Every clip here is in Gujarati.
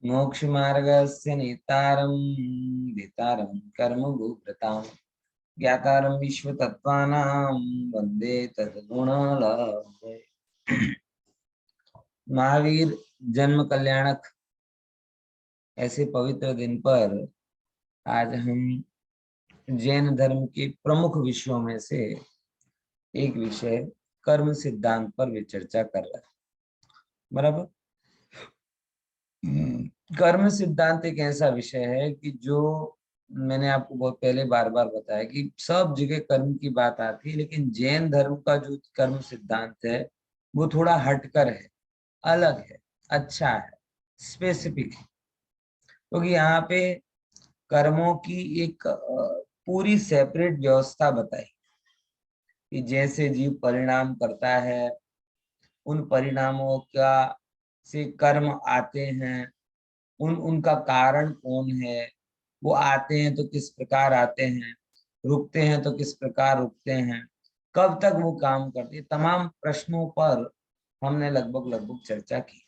मोक्ष मार्गस्य नेतारं नेतारं कर्म भूभृतां ज्ञातारं विश्वतत्त्वानां वन्दे तद्गुणलब्धये। महावीर जन्म कल्याणक ऐसे पवित्र दिन पर आज हम जैन धर्म के प्रमुख विषयों में से एक विषय कर्म सिद्धांत पर विचर्चा कर रहे हैं। बराबर। कर्म सिद्धांत एक ऐसा विषय है कि जो मैंने आपको बहुत पहले बार बार बताया कि सब जगह कर्म की बात आती है, लेकिन जैन धर्म का जो कर्म सिद्धांत है वो थोड़ा हटकर है, अलग है, अच्छा है, स्पेसिफिक है। क्योंकि यहाँ पे कर्मों की एक पूरी सेपरेट व्यवस्था बताई कि जैसे जीव परिणाम करता है, उन परिणामों का से कर्म आते हैं, उनका कारण कौन है, वो आते हैं तो किस प्रकार आते हैं, रुकते हैं तो किस प्रकार रुकते हैं, कब तक वो काम करते हैं, तमाम प्रश्नों पर हमने लगभग लगभग चर्चा की।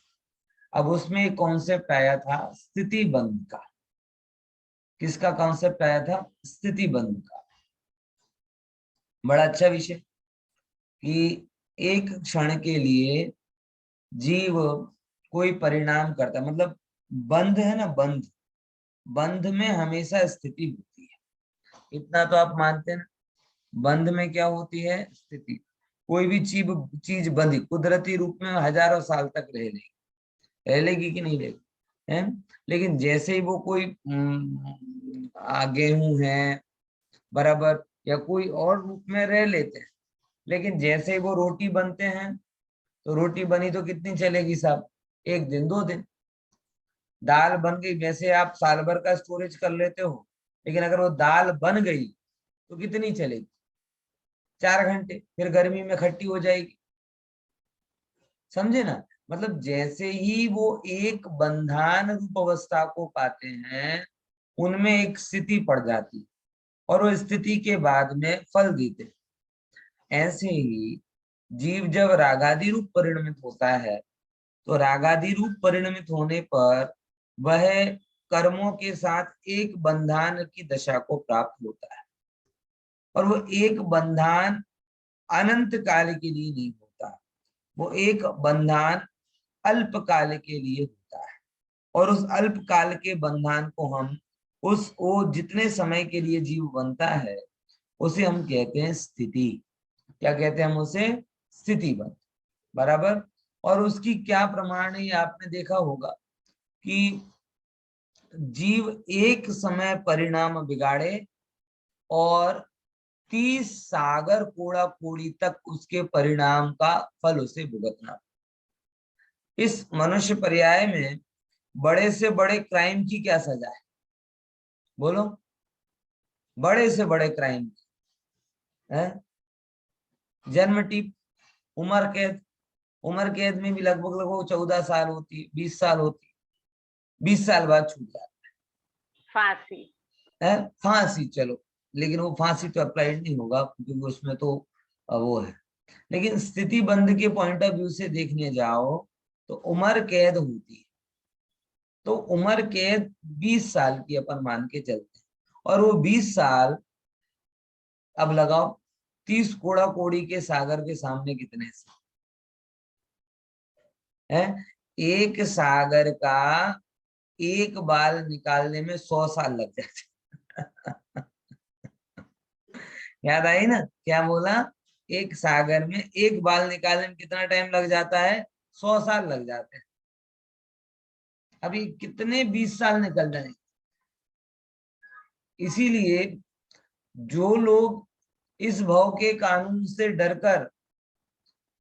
अब उसमें एक कॉन्सेप्ट आया था स्थिति बंध का। किसका कॉन्सेप्ट आया था? स्थिति बंध का। बड़ा अच्छा विषय कि एक क्षण के लिए जीव कोई परिणाम करता है, मतलब बंध है ना, बंध, बंध में हमेशा स्थिति होती है। इतना तो आप मानते हैं ना, बंध में क्या होती है? स्थिति। कोई भी चीज बंधी कुदरती रूप में हजारों साल तक रह लेगी कि नहीं रहेगी? है। लेकिन जैसे ही वो कोई गेहूं है, बराबर, या कोई और रूप में रह लेते हैं, लेकिन जैसे ही वो रोटी बनते हैं तो रोटी बनी तो कितनी चलेगी साहब? एक दिन, दो दिन। दाल बन गई, वैसे आप साल भर का स्टोरेज कर लेते हो, लेकिन अगर वो दाल बन गई तो कितनी चलेगी? 4 घंटे, फिर गर्मी में खट्टी हो जाएगी। समझे ना? मतलब जैसे ही वो एक बंधान रूप अवस्था को पाते हैं, उनमें एक स्थिति पड़ जाती और वो स्थिति के बाद में फल देते हैं। ऐसे ही जीव जब रागादि रूप परिणमित होता है, तो रागादि रूप परिणमित होने पर वह कर्मों के साथ एक बंधान की दशा को प्राप्त होता है। और वो एक बंधान अनंत काल के लिए नहीं होता, वो एक बंधान अल्प काल के लिए होता है। और उस अल्प काल के बंधन को हम उस वो जितने समय के लिए जीव बनता है उसे हम कहते हैं स्थिति। क्या कहते हैं हम उसे? स्थिति बंध। बराबर। और उसकी क्या प्रमाण है ये आपने देखा होगा कि जीव एक समय परिणाम बिगाड़े और 30 सागर कोड़ा कोड़ी तक उसके परिणाम का फल उसे भुगतना। इस मनुष्य पर्याय में बड़े से बड़े क्राइम की क्या सजा है? बोलो। बड़े से बड़े क्राइम है जन्म टीप, उम्र कैद। उम्र कैद में भी लगभग लगभग 14 साल होती है, 20 साल होती है, 20 साल बाद छूट जाता फांसी है। फांसी, चलो, लेकिन वो फांसी तो अप्लाइड नहीं होगा क्योंकि उसमें तो वो है। लेकिन स्थिति बंद के पॉइंट ऑफ व्यू से देखने जाओ तो उम्र कैद होती है। तो उम्र कैद 20 साल की अपन मान के चलते हैं, और वो 20 साल अब लगाओ 30 कोड़ा कोड़ी के सागर के सामने कितने से है? एक सागर का एक बाल निकालने में 100 साल लग जाते। याद आई ना क्या बोला? एक सागर में एक बाल निकालने में कितना टाइम लग जाता है? 100 साल लग जाते हैं। अभी कितने 20 साल निकल जाए। इसीलिए जो लोग इस भव के कानून से डरकर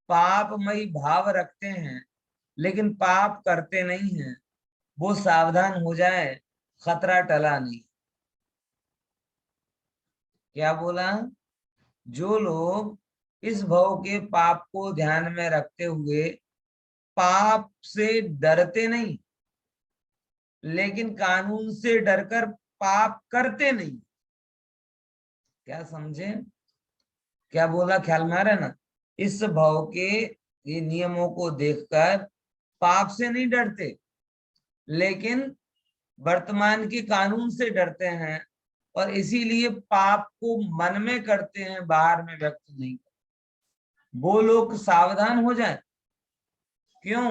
पापमयी भाव रखते हैं लेकिन पाप करते नहीं हैं, वो सावधान हो जाए, खतरा टला नहीं। क्या बोला? जो लोग इस भव के पाप को ध्यान में रखते हुए पाप से डरते नहीं लेकिन कानून से डरकर पाप करते नहीं। क्या समझे? क्या बोला? ख्याल में आ रहा है ना? इस भव के ये नियमों को देखकर पाप से नहीं डरते, लेकिन वर्तमान के कानून से डरते हैं और इसीलिए पाप को मन में करते हैं, बाहर में व्यक्त नहीं करते। वो लोग सावधान हो जाएं। क्यों?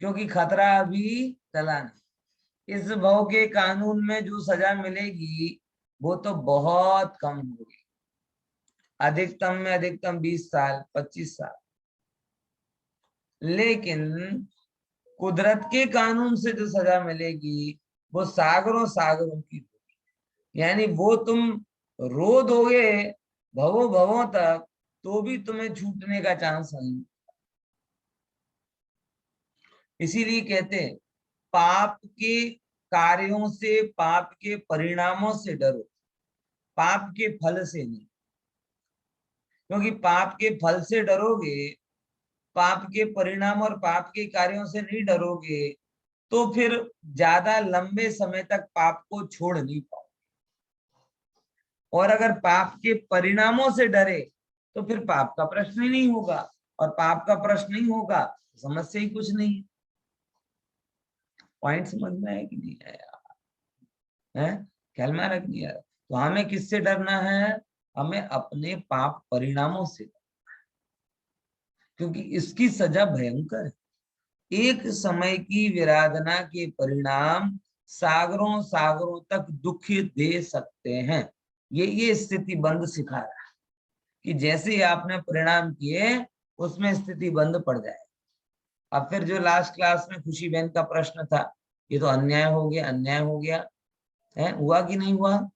क्योंकि खतरा अभी टला नहीं। इस भव के कानून में जो सजा मिलेगी वो तो बहुत कम होगी, अधिकतम में अधिकतम 20 साल 25 साल। लेकिन कुदरत के कानून से जो सजा मिलेगी वो सागरों सागरों की होगी। यानी वो तुम रो दोगे भवों भवों तक तो भी तुम्हें छूटने का चांस नहीं। इसीलिए कहते हैं पाप के कार्यों से, पाप के परिणामों से डरो, पाप के फल से नहीं। क्योंकि पाप के फल से डरोगे, पाप के परिणाम और पाप के कार्यों से नहीं डरोगे तो फिर ज्यादा लंबे समय तक पाप को छोड़ नहीं पाओ। और अगर पाप के परिणामों से डरे तो फिर पाप का प्रश्न ही नहीं होगा, और पाप का प्रश्न नहीं होगा तो समस्या ही कुछ नहीं। पॉइंट समझ में आया कि नहीं आया? है ख्याल में रख दिया। तो हमें किससे डरना है? हमें अपने पाप परिणामों से, क्योंकि इसकी सजा भयंकर है। एक समय की विराधना के परिणाम सागरों सागरों तक दुख दे सकते हैं। ये स्थिति बंद सिखा रहा है कि जैसे ही आपने परिणाम किए उसमें स्थिति बंद पड़ जाए। अब फिर जो लास्ट क्लास में खुशी बहन का प्रश्न था, ये तो अन्याय हो गया, अन्याय हो गया है, हुआ कि नहीं हुआ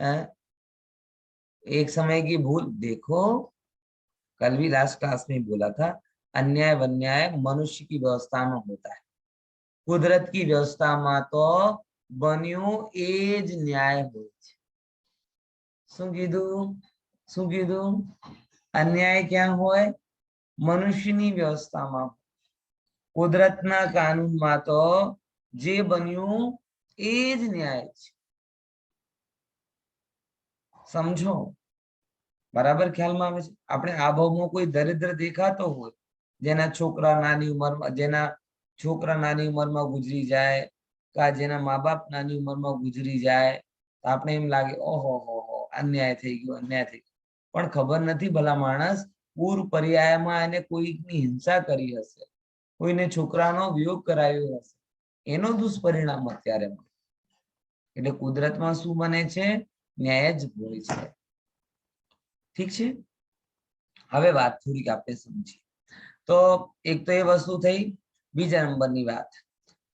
है? एक समय की भूल देखो, कल भी लास्ट क्लास में बोला था, अन्याय वन्याय मनुष्य की व्यवस्था में होता है, कुदरत की व्यवस्था में तो बन्यो एज न्याय हो। શું કીધું? अन्याय क्या होय? मनुष्यની વ્યવસ્થામાં, કુદરતના કાનૂનમાં તો જે બન્યું એ જ ન્યાય છે। સમજો? બરાબર ખ્યાલમાં આવે છે? આપણે આ ભાવમાં કોઈ દરિદ્ર દેખાતો હોય, જેના છોકરા નાની ઉંમરમાં, જેના છોકરા નાની ઉંમરમાં ગુજરી જાય, કા જેના મા બાપ નાની ઉંમરમાં ગુજરી જાય, તો આપણે એમ લાગે ઓહો હો હો अन्याय થઈ ગયો, अन्याय થઈ ગયો। પણ ખબર નથી ભલા માણસ પૂર્વ પર્યાયમાં એને કોઈકની હિંસા કરી હશે, કોઈને છોકરાનો વિયોગ કરાવ્યો હશે, એનો દુષ્પરિણામ અત્યારે મળે। એટલે કુદરતમાં શું બને છે? ન્યાય જ હોય છે। ठीक है? હવે વાત થોડીક આપણે સમજીએ। તો એક તો એ વસ્તુ થઈ। બીજા નંબરની વાત,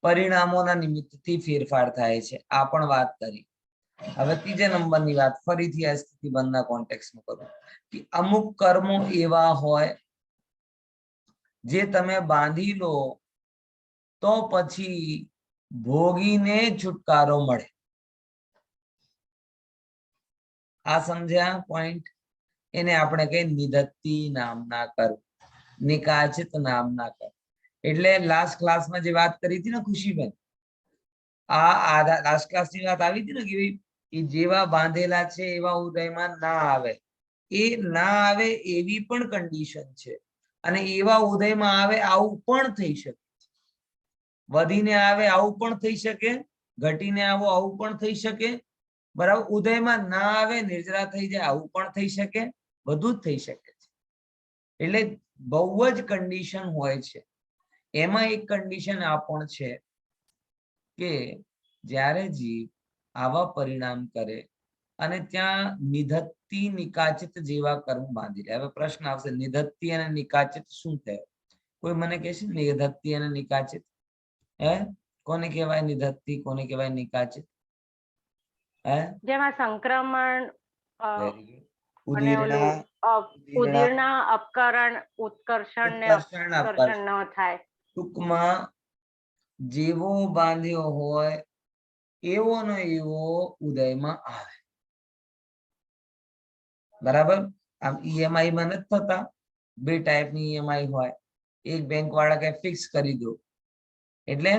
પરિણામોના નિમિત્તથી ફેરફાર થાય છે, આ પણ વાત કરી। હવે ત્રીજા નંબરની વાત ફરીથી આ સ્થિતિબંધના કોન્ટેક્સ્ટમાં કરું કે અમુક કર્મો એવા હોય જે તમે બાંધી લો તો પછી ભોગીને છુટકારો મળે। આ સમજ્યા પોઈન્ટ? એને આપણે કહીએ નિધત્તિ નામના કર્મ, નિકાચિત નામના કર્મ। એટલે લાસ્ટ ક્લાસમાં જે વાત કરી હતી ને ખુશીબેન, આ લાસ્ટ ક્લાસની વાત આવી હતી ને કે એ જેવા બાંધેલા છે એવા ઉદયમાં ના આવે, એ ના આવે એવી પણ કન્ડિશન છે, અને એવા ઉદયમાં આવે આવું પણ થઈ શકે। વધીને આવે આવું પણ થઈ શકે, ઘટીને આવો આવું પણ થઈ શકે, બરાબર। ઉદયમાં ના આવે નિર્જરા થઈ જાય આવું પણ થઈ શકે, બધું જ થઈ શકે છે। એટલે બહુ જ કન્ડિશન હોય છે। એમાં એક કન્ડિશન આ પણ છે કે જ્યારે જીવ આવા પરિણામ કરે અને ત્યાં નિધત્તિ નિકાચિત જેવા કર્મ બાંધી લે। હવે પ્રશ્ન આવશે નિધત્તિ અને નિકાચિત શું થાય? કોઈ મને કહેશે નિધત્તિ અને નિકાચિત? હે કોને કહેવાય નિધત્તિ, કોને કહેવાય નિકાચિત? હે જેમાં સંક્રમણ ઉદીર્ણા અપકરણ ઉત્કર્ષણ ને અપકર્ષણ ન થાય। ટૂંકમાં જેવો બાંધ્યો હોય એવો ને એવો ઉદયમાં આવે, બરાબર। આમ ઈએમઆઈ માં નથી થતા, બે ટાઈપની ઈએમઆઈ હોય। એક બેંક વાળા કે ફિક્સ કરી દો એટલે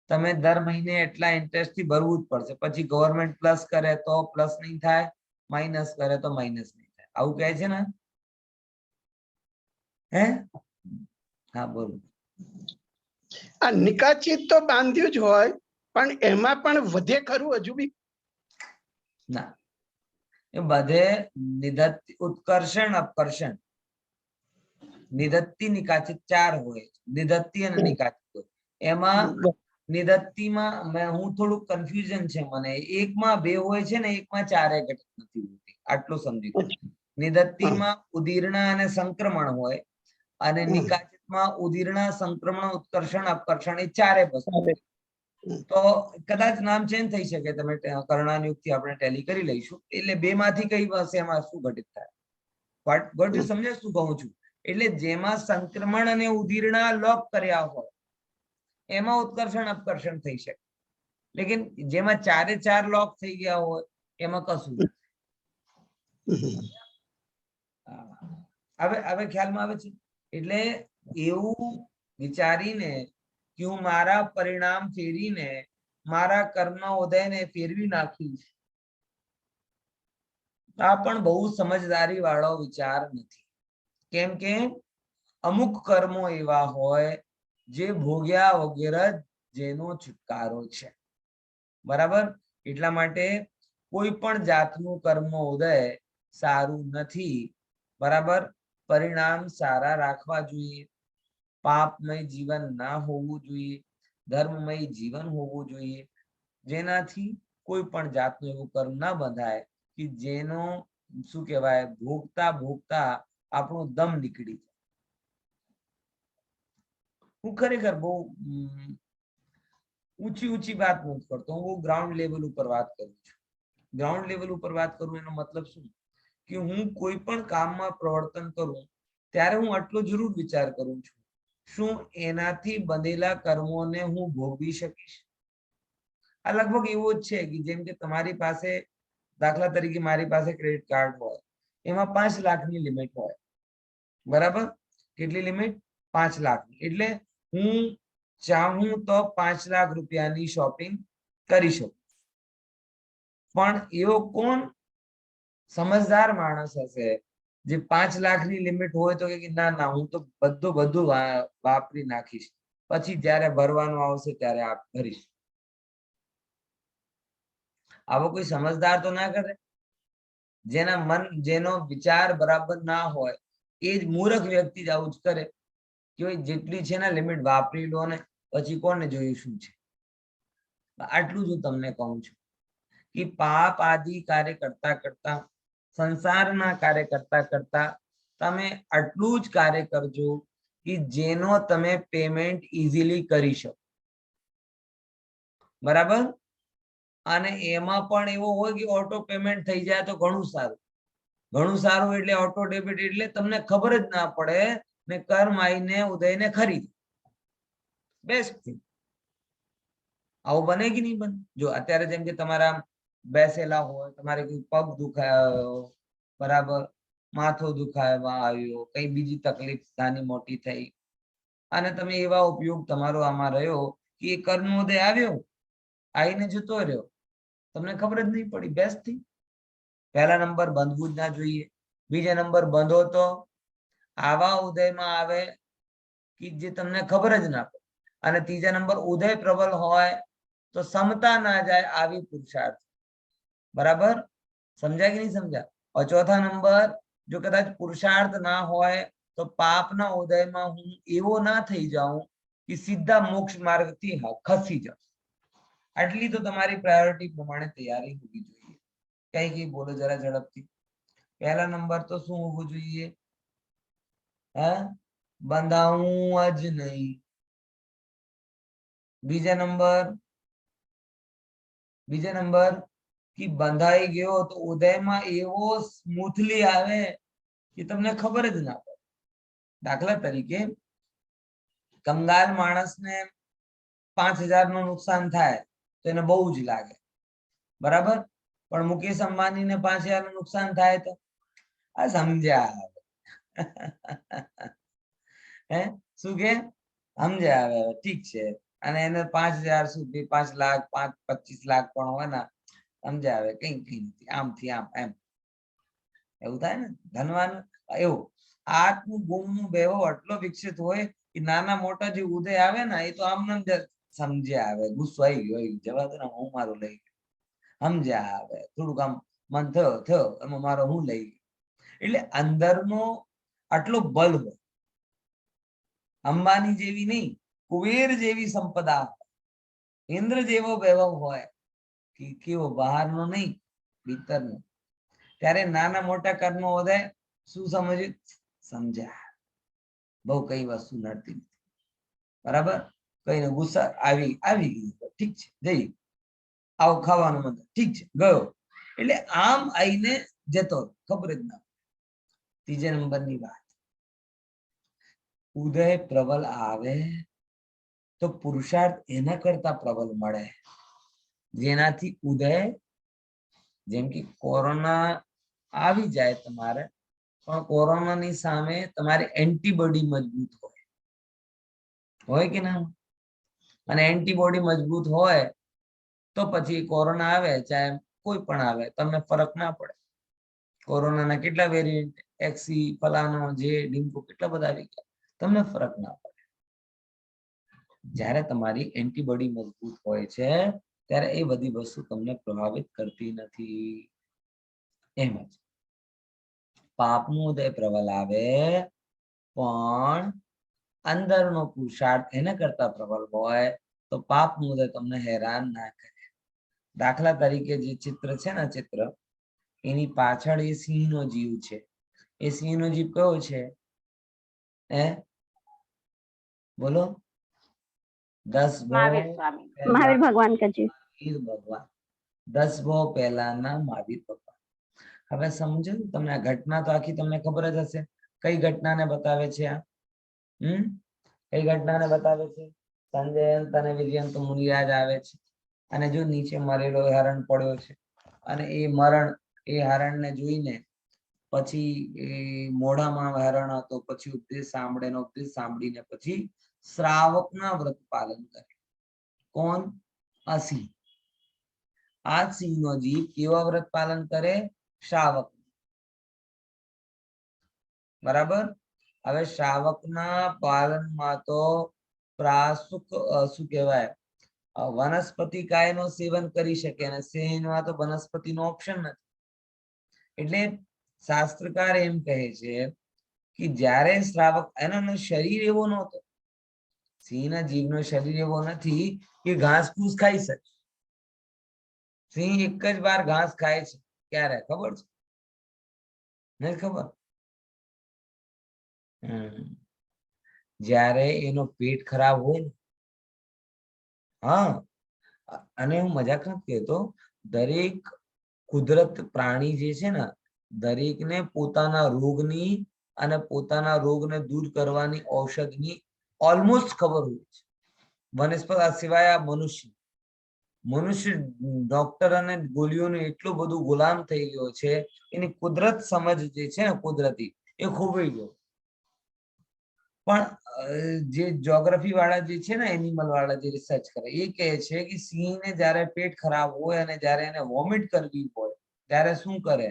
તમે દર મહિને એટલા ઇન્ટરેસ્ટ થી ભરવું જ પડશે, પછી ગવર્મેન્ટ પ્લસ કરે તો પ્લસ નહીં થાય, માઇનસ કરે તો માઇનસ નહીં થાય, આવું કહે છે ને? હે હા બોલો। આ નિકાચિત તો બાંધ્યું જ હોય, પણ એમાં પણ વધે ખરું હજુ બી? ના, એ બધે નિધત્તિ, ઉત્કર્ષણ, અપકર્ષણ, નિધત્તિ નિકાચિત 4 હોય, નિધત્તિ અને નિકાચિત હોય. એમાં નિધત્તિમાં હું થોડું કન્ફ્યુઝન છે મને, એકમાં 2 હોય છે ને એકમાં 4 ઘટક નથી હોતી, આટલું સમજી લો. નિધત્તિમાં ઉદીર્ણ અને સંક્રમણ હોય અને નિકાચિતમાં ઉદીર્ણ, સંક્રમણ, ઉત્કર્ષણ, અપકર્ષણ એ 4 વસ્તુ હોય. તો કદાચ નામ ચેન્જ થઈ શકે, તમે કર્ણાનુયુક્તિ આપણે ટેલી કરી લઈશું, એટલે 2 માંથી કઈ હશે એમાં શું ઘટિત થાય. બટ સમજે શું કહું છું? એટલે જેમાં સંક્રમણ અને ઉદીર્ણ લોક કર્યા હોય એમાં ઉત્કર્ષણ અપકર્ષણ થઈ શકે, લેકિન જેમાં 4 લોક થઈ ગયા હોય એમાં કશું નથી. હવે ખ્યાલમાં આવે છે? એટલે એવું વિચારીને કે હું મારા પરિણામ ફેરીને મારા કર્મ ઉદયને ફેરવી નાખીશ, આ પણ બહુ સમજદારી વાળો વિચાર નથી. કેમ કે અમુક કર્મો એવા હોય જે ભોગ્યા વગેરે જેનો છુટકારો છે, બરાબર? એટલા માટે કોઈ પણ જાતનું કર્મ ઉદય સારું નથી, બરાબર? પરિણામ સારા રાખવા જોઈએ, પાપમય જીવન ના હોવું જોઈએ, ધર્મમય જીવન હોવું જોઈએ, જેનાથી કોઈ પણ જાતનું એવું કર્મ ના બંધાય કે જેનો શું કહેવાય, ભોગતા ભોગતા આપણું દમ નીકળી જાય. હું ખરેખર બહુ ઊંચી વાત નથી કરતો, હું ગ્રાઉન્ડ લેવલ ઉપર વાત કરું છું. ગ્રાઉન્ડ લેવલ ઉપર વાત કરું એનો મતલબ શું કે હું કોઈ પણ કામમાં પ્રવર્તન કરું ત્યારે હું આટલો જરૂર વિચાર કરું છું, શું એનાથી બનેલા કર્મોને હું ભોગવી શકીશ? આ લગભગ એવું જ છે કે જેમ કે તમારી પાસે, દાખલા તરીકે મારી પાસે ક્રેડિટ કાર્ડ હોય, એમાં 5 લાખની લિમિટ હોય, બરાબર? કેટલી લિમિટ? 5 લાખ. એટલે હું ચાહું તો 5 લાખ રૂપિયાની શોપિંગ કરી શકું. પણ એવો કોણ સમજદાર માણસ હશે જે 5 લાખની લિમિટ હોય તો કે ના હું તો બધું વાપરી નાખીશ, પછી જ્યારે ભરવાનું આવશે ત્યારે આપ ભરીશ? આવો કોઈ સમજદાર તો ના કરે. જેનો વિચાર બરાબર ના હોય એ જ મૂર્ખ વ્યક્તિ જ આવું જ કરે કે જેટલી છે ને લિમિટ વાપરી લો ને પછી કોને જોયું શું છે. આટલું જ હું તમને કહું છું કે પાપ આદિ કાર્ય કરતા કરતા, સંસારના કાર્ય કરતા કરતા તમે આટલું જ કાર્ય કરજો કે જેનો તમે પેમેન્ટ ઇઝીલી કરી શકો, બરાબર? અને એમાં પણ એવું હોય કે ઓટો પેમેન્ટ થઈ જાય તો ઘણું સારું. ઘણું સારું એટલે ઓટો ડેબિટ, એટલે તમને ખબર જ ના પડે ને કર્મ આવીને ઉદયને ખરીદ. Best thing. આવું બને કે નહીં બને? જો અત્યારે જેમ કે તમારા બેસેલા હોય, તમારે કોઈ પગ દુખાયો, બરાબર, માથો દુખાવા આવ્યો, કઈ બીજી તકલીફ નાની મોટી થઈ, અને તમે એવા ઉપયોગ તમારો આમાં રહ્યો કે એ કર્મ ઉદય આવ્યો, આવીને જતો રહ્યો, તમને ખબર જ નહીં પડી. Best thing. પહેલા નંબર બંધવું જ ના જોઈએ. બીજા નંબર બંધો તો આવા ઉદયમાં આવે કે જે તમને ખબર જ ના પડે. અને ત્રીજા નંબર ઉદય પ્રબળ હોય તો સમતા ના જાય આવી પુરુષાર્થ, બરાબર? સમજાય કે નહીં સમજાય? और ચોથા નંબર, જો કદાચ પુરુષાર્થ ના હોય તો પાપના ઉદયમાં હું એવો ના થઈ જાઉં કે સીધા મોક્ષ માર્ગથી ખસી જાઉં. આટલી તો તમારી પ્રાયોરિટી પ્રમાણે તૈયારી હોવી જોઈએ. કઈ બોલો જરા ઝડપથી. પહેલા નંબર તો શું હોવું જોઈએ? બંધાવું જ નહીં. બીજા નંબર કે બંધાઈ ગયો તો ઉદયમાં એવો સ્મૂથલી આવે કે તમને ખબર જ ના પડે. દાખલા તરીકે કંગાલ માણસને 5000 નું નુકસાન થાય તો એને બહુ જ લાગે, બરાબર? પણ મુકેશ અંબાણીને 5000 નું નુકસાન થાય તો આ સમજ્યા હે શું કે સમજ્યા આવે, ઠીક છે. અને એને 5000 સુધી 5 લાખ 25 લાખ પણ હોય ને સમજ્યા આવે, કઈ નથી, આમથી આમ એમ એવું થાય ને. ધનવાન એવું આત્મ ગુણનું બેવો આટલો વિકસિત હોય કે નાના મોટા જે ઉદય આવે ને એ તો આમ સમજ્યા આવે, ગુસ્સો આવી ગયો જવા દો ને, હું મારું લઈ ગયો, સમજ્યા આવે, થોડુંક આમ મન થયો એમાં મારો હું લઈ ગયો. એટલે અંદરનો આટલો બલ હોય, અંબાની જેવી નહીં, કુબેર જેવી સંપદા, ઇન્દ્ર જેવો વૈભવ હોય કે કેવો બહારનો નહીં ભીતરનો. ત્યારે નાના મોટા કર્મો વધે, શું સમજ્યું? સમજ્યા. બહુ કઈ વસ્તુ નડતી નથી, બરાબર? કઈને ગુસ્સા આવી ગઈ, ઠીક છે, જઈ આવું ખાવાનું મતલબ ઠીક છે, ગયો. એટલે આમ આઈને જતો, ખબર જ ના. ત્રીજા નંબરની વાત, ઉદય પ્રબલ આવે તો પુરુષાર્થ એના કરતા પ્રબલ મળે, જેનાથી ઉદય, જેમ કે કોરોના આવી જાય તમારે, પણ કોરોનાની સામે તમારી એન્ટીબોડી મજબૂત હોય કે ના? અને એન્ટીબોડી મજબૂત હોય તો પછી કોરોના આવે, ચાહે કોઈ પણ આવે, તમને ફરક ના પડે. કોરોનાના કેટલા વેરિયન્ટ, એક્સી, ફલાનો, જે ડિમ્પો, કેટલા બધા આવી ગયા, તમને ફરક ના પડે. જ્યારે તમારી એન્ટીબોડી મજબૂત હોય છે ત્યારે એ બધી વસ્તુ તમને પ્રભાવિત કરતી નથી. એમ જ પાપનું ઉદય પ્રબલ આવે પણ અંદરનો પુરુષાર્થ એના કરતા પ્રબળ હોય તો પાપનું ઉદય તમને હેરાન ના કરે. દાખલા તરીકે જે ચિત્ર છે ને, ચિત્ર એની પાછળ એ સિંહનો જીવ છે. એ સિંહનો જીવ કયો છે? બોલો? 10 મહાવીર સ્વામી, महावीर भगवान का जीव, ભગવાન, 10 ભો પહેલાના મહાવીર ભગવાન. હવે સમજો તમને આ ઘટના તો આખી તમને ખબર જ હશે. કઈ ઘટનાને બતાવે છે આ? કઈ ઘટનાને બતાવે છે? સંજયંત અને વિજયંત મુનિરાજ આવે છે અને જો નીચે મરેલો હરણ પડ્યો છે અને એ હરણને જોઈને પછી એ મોઢામાં હરણ હતો, પછી ઉપદેશ સાંભળીને પછી શ્રાવકના વ્રત પાલન કરે. કોણ? આ સિંહ. આ સિંહનો જીવ કેવા વ્રત પાલન કરે? શ્રાવક. બરાબર? હવે શ્રાવકના પાલનમાં તો શું કહેવાય, વનસ્પતિ કાયનો સેવન કરી શકે અને સિંહમાં તો વનસ્પતિનો ઓપ્શન નથી. એટલે શાસ્ત્રકાર એમ કહે છે કે જ્યારે શ્રાવક, એનો શરીર એવો નહોતો, સિંહના જીવનો શરીર એવો નથી કે ઘાસ ફૂસ ખાઈ શકે. સિંહ એક જ વાર ઘાસ ખાય છે, ક્યારે ખબર છે? નથી ખબર. જ્યારે એનો પેટ ખરાબ હોય ને, હા, અને હું મજાક નથી કહેતો, દરેક કુદરત પ્રાણી જે છે ને, દરેકને પોતાના રોગની અને પોતાના રોગને દૂર કરવાની ઔષધની ઓલમોસ્ટ ખબર હોય છે. વનસ્પતિ સિવાય આ મનુષ્ય ડોક્ટર અને ગોળીઓને એટલું બધું ગુલામ થઈ ગયો છે, એની કુદરત સમજ જે છે ને, કુદરતી, એ ખોવાઈ ગયો. પણ જે જ્યોગ્રાફી વાળા જે છે ને, એનિમલ વાળા જે રિસર્ચ કરે, એ કહે છે કે સિંહને જ્યારે પેટ ખરાબ હોય અને જ્યારે એને વોમિટ કરવી હોય ત્યારે શું કરે?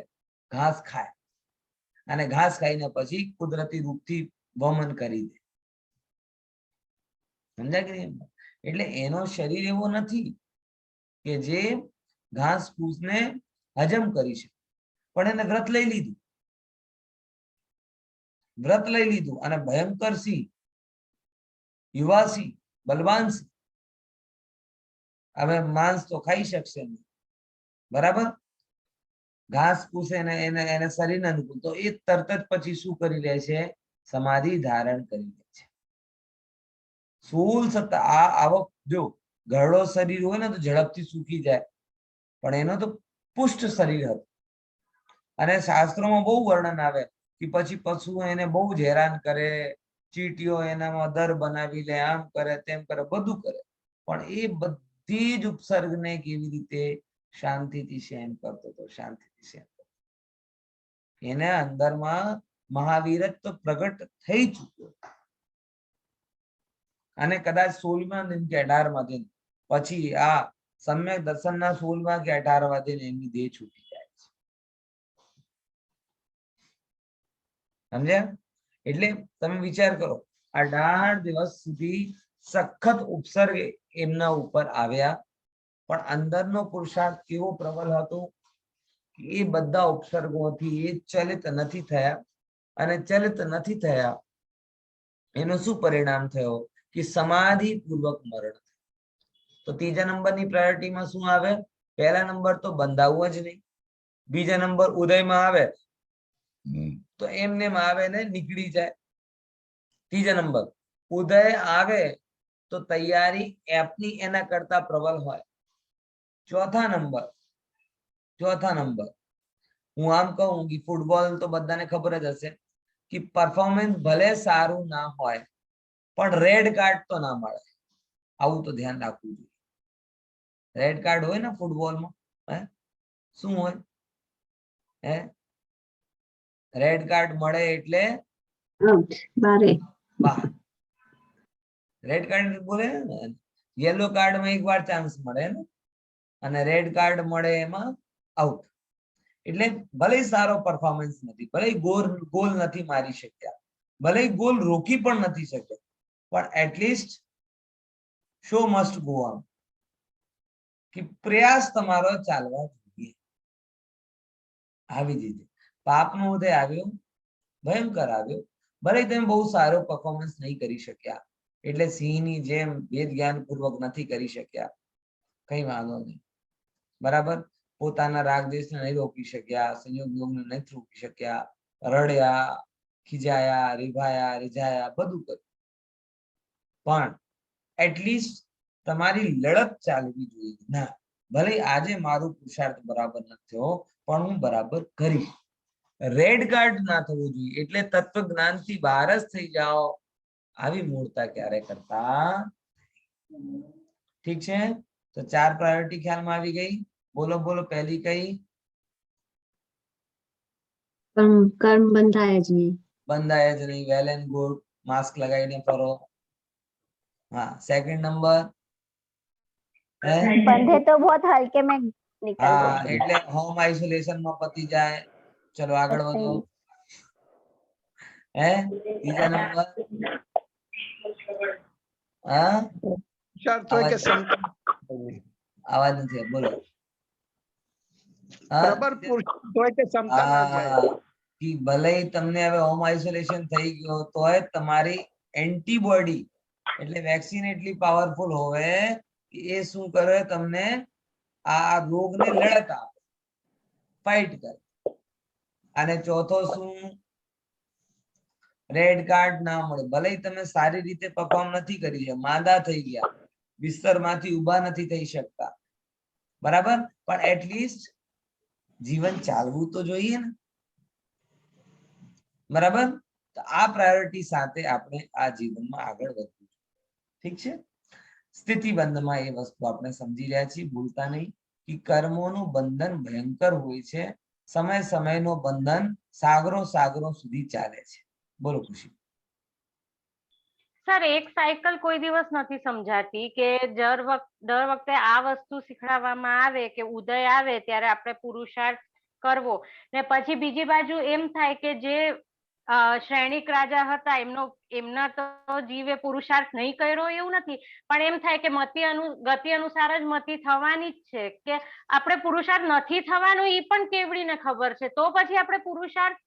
ઘાસ ખાય અને ઘાસ ખાઈને પછી કુદરતી રૂપથી વમન કરી દે. સમજાય કે નહીં? એટલે એનો શરીર એવો નથી કે જે ઘાસ ફૂસને હજમ કરી શકે, પણ એને વ્રત લઈ લીધું અને ભયંકર સિંહ, યુવા સિંહ, બલવાન સિંહ, હવે માંસ તો ખાઈ શકશે નહીં, બરાબર? ઘાસ ફૂસ એને શરીરને અનુકૂળ, તો એ તરત જ પછી શું કરી લે છે? સમાધિ ધારણ કરી લે છે. સ્થૂળ સત્તા, આવો જો ઘરડો શરીર હોય ને તો ઝડપથી સૂકી જાય, પણ એનો તો પુષ્ટ શરીર હતું. અને શાસ્ત્રોમાં બહુ વર્ણન આવે કે પછી પશુ એને બહુ જ હેરાન કરે, ચીટીઓ એનામાં દર બનાવી લે, આમ કરે તેમ કરે, બધું કરે, પણ એ બધી જ ઉપસર્ગને કેવી રીતે શાંતિથી સહન કરતો હતો, શાંતિથી સહન કરતો. એને અંદરમાં મહાવીર જ તો પ્રગટ થઈ ચૂક્યો. અને કદાચ 16મા દિન કે 18મા દિન પછી આ સમ્યક દર્શનના 16મા કે 18મા દિન એમની દેહ છૂટી જાય છે. સમજ્યા? એટલે તમે વિચાર કરો, 18 દિવસ સુધી સખત ઉપસર્ગ એમના ઉપર આવ્યા, પણ અંદરનો પુરુષાર્થ કેવો પ્રબળ હતો કે એ બધા ઉપસર્ગોથી એ ચલિત નથી થયા, અને ચલિત નથી થયા એનું શું પરિણામ થયો કે સમાધિ પૂર્વક મરણ. તો ત્રીજા નંબરની પ્રાયોરિટીમાં શું આવે? પહેલા નંબર તો બંધાવવું જ નહીં, બીજા નંબર ઉદયમાં આવે તો એમને આવે ને નીકળી જાય, ત્રીજા નંબર ઉદય આવે તો તૈયારી એપની એના કરતા પ્રબળ હોય, ચોથા નંબર હું આમ કહું કે ફૂટબોલ તો બધાને ખબર જ હશે કે પરફોર્મન્સ ભલે સારું ના હોય પણ રેડ કાર્ડ તો ના મળે, આવું તો ધ્યાન રાખવું જોઈએ. રેડ કાર્ડ હોય ને ફૂટબોલમાં, હે શું હોય? હે રેડ કાર્ડ મળે એટલે બહાર. રેડ કાર્ડ બોલે ને, યેલો કાર્ડમાં એક વાર ચાન્સ મળે ને, અને રેડ કાર્ડ મળે એમાં આઉટ. એટલે ભલે સારો પરફોર્મન્સ નથી, ભલે ગોલ નથી મારી શક્યા, ભલે ગોલ રોકી પણ નથી શક્યા, પણ at least show must go on, કે પ્રયાસ તમારો ચાલવા જોઈએ. આવી જ રીતે પાપનો ઉદય આવ્યો, ભયંકર આવ્યો, ભલે તમે બહુ સારો પરફોર્મન્સ નહીં કરી શક્યા, એટલે સિંહની જેમ વેદ જ્ઞાન પૂર્વક નથી કરી શક્યા, કઈ વાંધો નહીં, બરાબર. પોતાના રાગ દેશને નહીં રોકી શક્યા, સંયોગ યોગને નથી રોકી શક્યા, રડ્યા, ખીજાયા, રીઝાયા, બધું કર્યું, પણ એટલીસ્ટ તમારી લડત ચાલવી જોઈએ. ના, ભલે આજે મારું પુરુષાર્થ બરાબર નથી થયો, પણ હું બરાબર કરીશ. રેડ કાર્ડ ના થવું જોઈએ, એટલે તત્વ જ્ઞાનથી બહાર જ થઈ જાઓ, આવી મૂળતા ક્યારે કરતા. ઠીક છે, તો 4 પ્રાયોરિટી ખ્યાલમાં આવી ગઈ. બોલો બોલો, પહેલી કઈ? કર્મ બંધાય જ નહીં. બંધાય જ નહીં, વેલ એન્ડ ગુડ, માસ્ક લગાવીને ફરો. हाँ, सेकंड नंबर बंधे तो बहुत हल्के में निकल हाँ, गए। એટલે હોમ આઇસોલેશન માં પતી જાય. ચલો આગળ વધો. હે ત્રીજા નંબર હા, પુરુષાર્થ હોય કે સમતા, આવાજ નથી, બોલો. હા, પ્રબળ પુરુષાર્થ હોય કે સમતા ના જાય. કે ભલે તમને હવે હોમ આઇસોલેશન થઈ ગયો તોય તમારી એન્ટીબોડી એટલે વેક્સિન એટલી પાવરફુલ હોવે કે એ શું કરે, તમને આ રોગને લડત આપે, ફાઇટ કરે. અને ચોથો શું? રેડ કાર્ડ ના મળે, ભલે તમે સારી રીતે પરફોર્મ નથી કરી છે, માંદા થઈ ગયા, બિસ્તરમાંથી ઊભા નથી થઈ શકતા, બરાબર, પણ એટલીસ્ટ જીવન ચાલવું તો જોઈએ ને, બરાબર. તો આ પ્રાયોરિટી સાથે આપણે આ જીવનમાં આગળ વધવું. ઠીક છે, સ્થિતિબંધમાં એ વસ્તુ આપણે સમજી રહ્યા છીએ, ભૂલતા નહીં કે કર્મોનું બંધન ભયંકર હોય છે, સમય સમયનો બંધન સાગરો સુધી ચાલે છે. બોલો ખુશી. સર, એક સાયકલ કોઈ દિવસ નથી સમજાતી કે દર વખતે આ વસ્તુ શીખડાવવામાં આવે કે ઉદય આવે ત્યારે આપણે પુરુષાર્થ કરવો, ને પછી બીજી બાજુ એમ થાય કે જે શ્રેણિક રાજા હતા એમના તો જીવે પુરુષાર્થ નહીં કર્યો એવું નથી, પણ એમ થાય કે ગતિ અનુસાર જ મતિ થવાની જ છે, કે આપણે પુરુષાર્થ નથી થવાનું એ પણ કેવડીને ખબર છે, તો પછી આપણે પુરુષાર્થ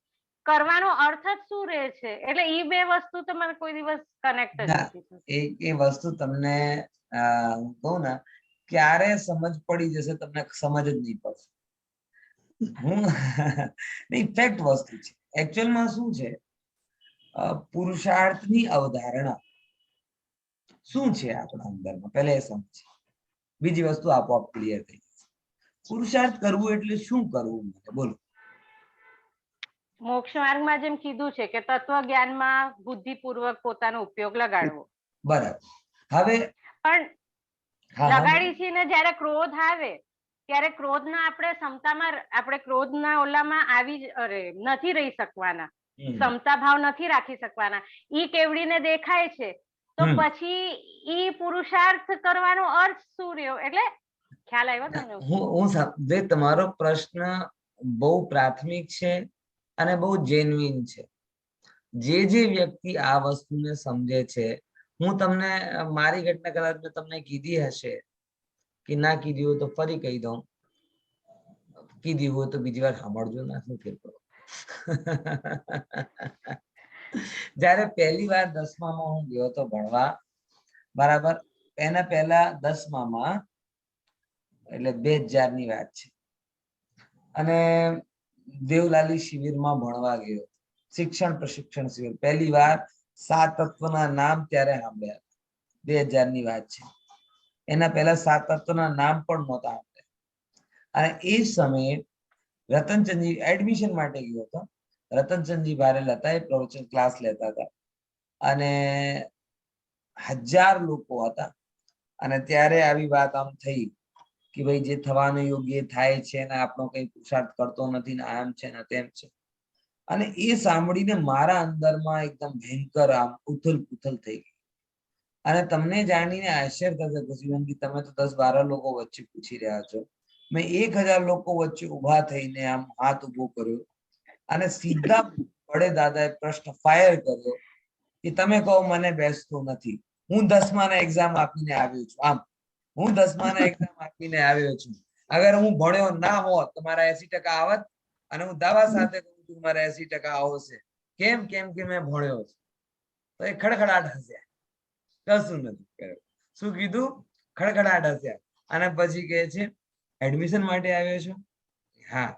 કરવાનો અર્થ જ શું રહે છે? એટલે ઈ બે વસ્તુ તો મને કોઈ દિવસ કનેક્ટ જ નથી થતી. એ વસ્તુ તમને હું કહું ને, ક્યારે સમજ પડી જશે તમને સમજ જ નહીં પડશે. હું નહીં, ફેક્ટ વસ્તુ છે. એકચ્યુઅલમાં શું છે, પુરુષાર્થની અવધારણા શું છે આપણા અંદરમાં, પહેલા એ સમજ, બીજી વસ્તુ આપોઆપ ક્લિયર થઈ જશે. પુરુષાર્થ કરવું એટલે શું કરવું, બોલો. મોક્ષ માર્ગમાં જેમ કીધું છે કે તત્વ જ્ઞાનમાં બુદ્ધિપૂર્વક પોતાનો ઉપયોગ લગાડવો, બરાબર. હવે પણ લગાડી છે ને જયારે ક્રોધ આવે ત્યારે ક્રોધના આપણે ક્ષમતામાં, આપણે ક્રોધના ઓલામાં નથી રહી શકવાના, ક્ષમતા ભાવ નથી રાખી શકવાના, ઈ કેવડીને દેખાય છે, તો પછી ઈ પુરુષાર્થ કરવાનો અર્થ શું રહ્યો? એટલે ખ્યાલ આવ્યો તમને? હું તમારો પ્રશ્ન બહુ પ્રાથમિક છે અને બહુ જેન્યુઇન છે. જે વ્યક્તિ આ વસ્તુને સમજે છે, હું તમને મારી ઘટના કદાચ મેં તમને કીધી હશે કે ના કીધી હોય તો ફરી કહી દઉં, કીધી હોય તો બીજી વાર સાંભળજો ના, શું ફેર પડો. જયારે પહેલી વાર 10મામાં હું ગયો હતો ભણવા, બરાબર, એના પહેલા 10મામાં એટલે 2000 ની વાત છે, અને દેવલાલી શિબિરમાં ભણવા ગયો, શિક્ષણ પ્રશિક્ષણ શિબિર. પહેલી વાર 7 તત્વના નામ ત્યારે સાંભળ્યા, 2000 ની વાત છે. એના પહેલા 7 તત્વના નામ પણ નહોતા સાંભળ્યા. અને એ સમયે રતનચંદજી એડમિશન માટે ગયો હતો. રતનચંદજી બારેલ હતા, એ પ્રવચન ક્લાસ લેતા હતા, અને 1000 લોકો હતા. અને ત્યારે આવી વાત આમ થઈ કે ભાઈ જે થવાનું યોગ્ય થાય છે ને આપણો કઈ પુરુષાર્થ કરતો નથી ને આમ છે ને તેમ છે. અને એ સાંભળીને મારા અંદરમાં એકદમ ભયંકર આમ ઉથલ પુથલ થઈ ગઈ. અને તમને જાણીને આશ્ચર્ય થશે કુશીબેનજી, તમે તો 10-12 લોકો વચ્ચે પૂછી રહ્યા છો. મેં 1000 લોકો વચ્ચે ઉભા થઈને આમ હાથ ઉભો કર્યો અને સીધા બડે દાદાએ પ્રશ્ન ફાયર કર્યો કે તમે કહો મને બેસતું નથી, હું 10માના એક્ઝામ આપીને આવ્યો છું. આમ હું 10માના એક્ઝામ આપીને આવ્યો છું. અગર હું ભણ્યો ના હોત તો મારા 80% આવત, અને હું દાવા સાથે કહું છું મારા 80% આવશે. કેમ? કેમ કે મેં ભણ્યો છું. તો એ ખડખડાટ હસ્યા, કશું નથી કર્યું. શું કીધું? ખડખડાટ હસ્યા. અને પછી કહે છે એડમિશન માટે આવ્યો છો? હા.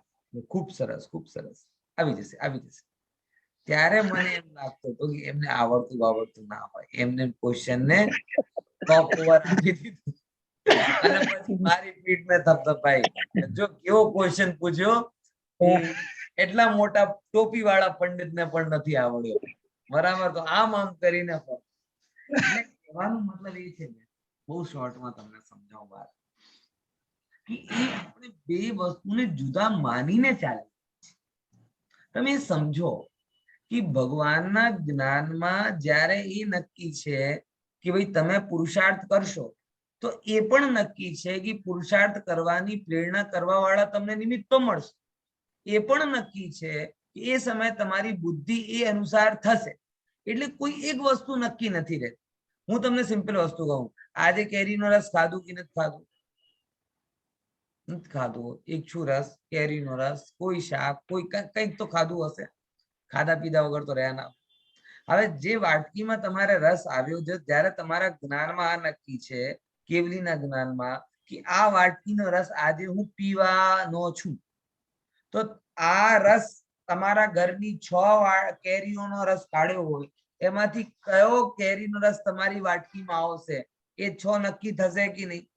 ખૂબ સરસ, ખૂબ સરસ, આવી જશે, આવી જશે. ત્યારે મને એમ લાગતું હતું કે એમને આવડતું ના હોય, એમને ક્વેશ્ચન ને ટોપ ઓવર આપી દીધું. અને પછી મારી પીઠ મેં થપથપાઈ. જો કેવો ક્વેશ્ચન પૂછ્યો, એટલા મોટા ટોપી વાળા પંડિત ને પણ નથી આવડ્યો, બરાબર. તો આમ કરીને પણ કહેવાનો મતલબ એ છે ને, બહુ શોર્ટમાં તમને સમજાવું વાત, કે એ આપણે બે વસ્તુને જુદા માનીને ચાલે. તમે સમજો કે ભગવાનના જ્ઞાનમાં જ્યારે એ નક્કી છે કે ભાઈ તમે પુરુષાર્થ કરશો, તો એ પણ નક્કી છે કે પુરુષાર્થ કરવાની પ્રેરણા કરવા વાળા તમને નિમિત્તો મળશે. એ પણ નક્કી છે કે એ સમય તમારી બુદ્ધિ એ અનુસાર થશે. એટલે કોઈ એક વસ્તુ નક્કી નથી રહેતી. હું તમને સિમ્પલ વસ્તુ કહું, આજે કેરીનો રસ ખાધું કે નથી ખાધું? નથી ખાધું. ઈચ્છું રસ, કેરીનો રસ, કોઈ શાક, કોઈ કંઈક તો ખાધું હશે. ખાધા પીધા વગર તો રહ્યા ના. હવે જે વાટકીમાં તમારે રસ આવ્યો છે, જ્યારે તમારા જ્ઞાનમાં આ નક્કી છે, કેવલીના જ્ઞાનમાં, કે આ વાટકીનો રસ આજે હું પીવાનો છું, તો આ રસ તમારા ઘરની 6 કેરીઓનો રસ કાઢ્યો હોય, એમાંથી કયો કેરીનો રસ તમારી વાટકીમાં આવશે એ 6 નક્કી થશે કે નહીં?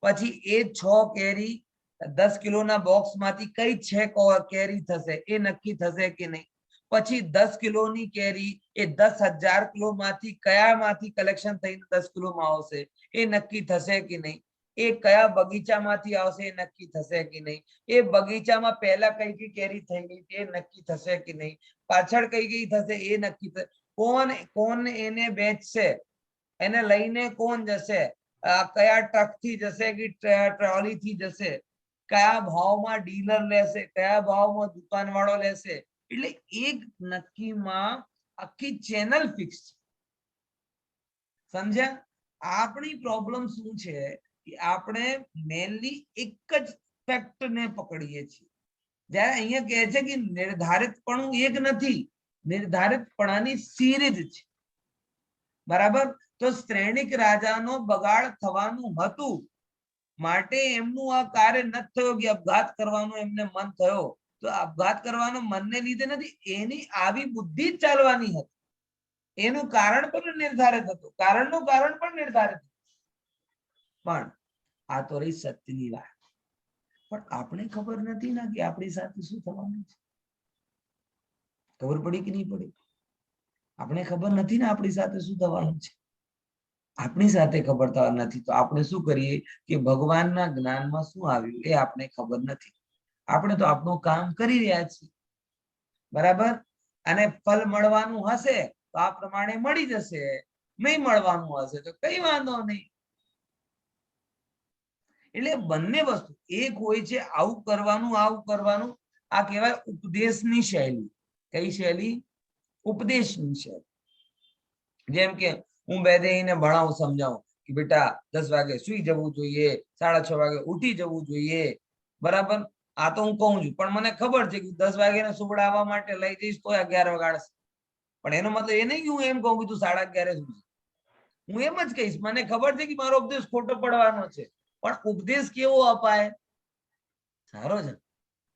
પછી એ 6 કેરી 10 કિલોના બોક્સમાંથી કઈ 6 કેરી થશે એ નક્કી થશે કે નહીં? પછી 10 કિલોની કેરી એ 10,000 કિલોમાંથી કયામાંથી કલેક્શન થઈને 10 કિલોમાં આવશે એ નક્કી થશે કે નહીં? એ કયા બગીચામાંથી આવશે એ નક્કી થશે કે નહીં? એ બગીચામાં પહેલા કઈ કઈ કેરી થઈ ગઈ એ નક્કી થશે કે નહીં? પાછળ કઈ કઈ થશે એ નક્કી થશે. કોણ એને વેચશે, એને લઈને કોણ જશે, કયા ટ્રકથી જશે કે ટ્રોલીથી જશે, કયા ભાવમાં ડીલર લેશે, કયા ભાવમાં દુકાનવાળો લેશે. એટલે એક નક્કીમાં આખી ચેનલ ફિક્સ છે. સમજ્યા? આપણી પ્રોબ્લેમ શું છે કે આપણે મેનલી એક જ ફેક્ટને પકડીએ છીએ. જ્યારે અહીંયા કહે છે કે નિર્ધારિતપણું એક નથી, નિર્ધારિતપણાની સિરીઝ છે, બરાબર. તો શ્રેણિક રાજાનો બગાડ થવાનું હતું, માટે એમનું આ કાર્ય ન થયો કે અપઘાત કરવાનો એમને મન થયો. તો અપઘાત કરવાનો મનને લીધે નથી, એની આવી બુદ્ધિ જ ચાલવાની હતી. એનું કારણ પણ નિર્ધારિત હતું, કારણનું કારણ પણ નિર્ધારિત હતું. પણ આ તો રહી સત્યની વાત. પણ આપણે ખબર નથી ને કે આપણી સાથે શું થવાનું છે. ખબર પડી કે નહીં પડી? આપણે ખબર નથી ને આપણી સાથે શું થવાનું છે. આપણી સાથે ખબર નથી તો આપણે શું કરીએ કે ભગવાનના જ્ઞાનમાં શું આવ્યું એ આપણે ખબર નથી. આપણે તો આપણું કામ કરી રહ્યા છીએ, બરાબર. અને ફળ મળવાનું હશે તો આ પ્રમાણે મળી જશે, નહીં મળવાનું હશે તો કઈ વાંધો નહીં. એટલે બંને વસ્તુ એક હોય છે, આવું કરવાનું આવું કરવાનું. આ કહેવાય ઉપદેશની શૈલી. કઈ શૈલી? ઉપદેશની શૈલી. જેમ કે હું બેદઈને ભણાવું સમજાવું કે બેટા 10 વાગે સુઈ જવું જોઈએ, 6:30 વાગે ઉઠી જવું જોઈએ, બરાબર? આ તો હું કહું છું, પણ મને ખબર છે કે 10 વાગે સુવડાવવા માટે લઈ જઈશ તો 11 વગાડશે. પણ એનો મતલબ એ નહીં કે હું એમ કહું કે તું 11:30 સુધી. હું એમ જ કહીશ, મને ખબર છે કે મારો ઉપદેશ ખોટો પડવાનો છે, પણ ઉપદેશ કેવો અપાય? સારો છે.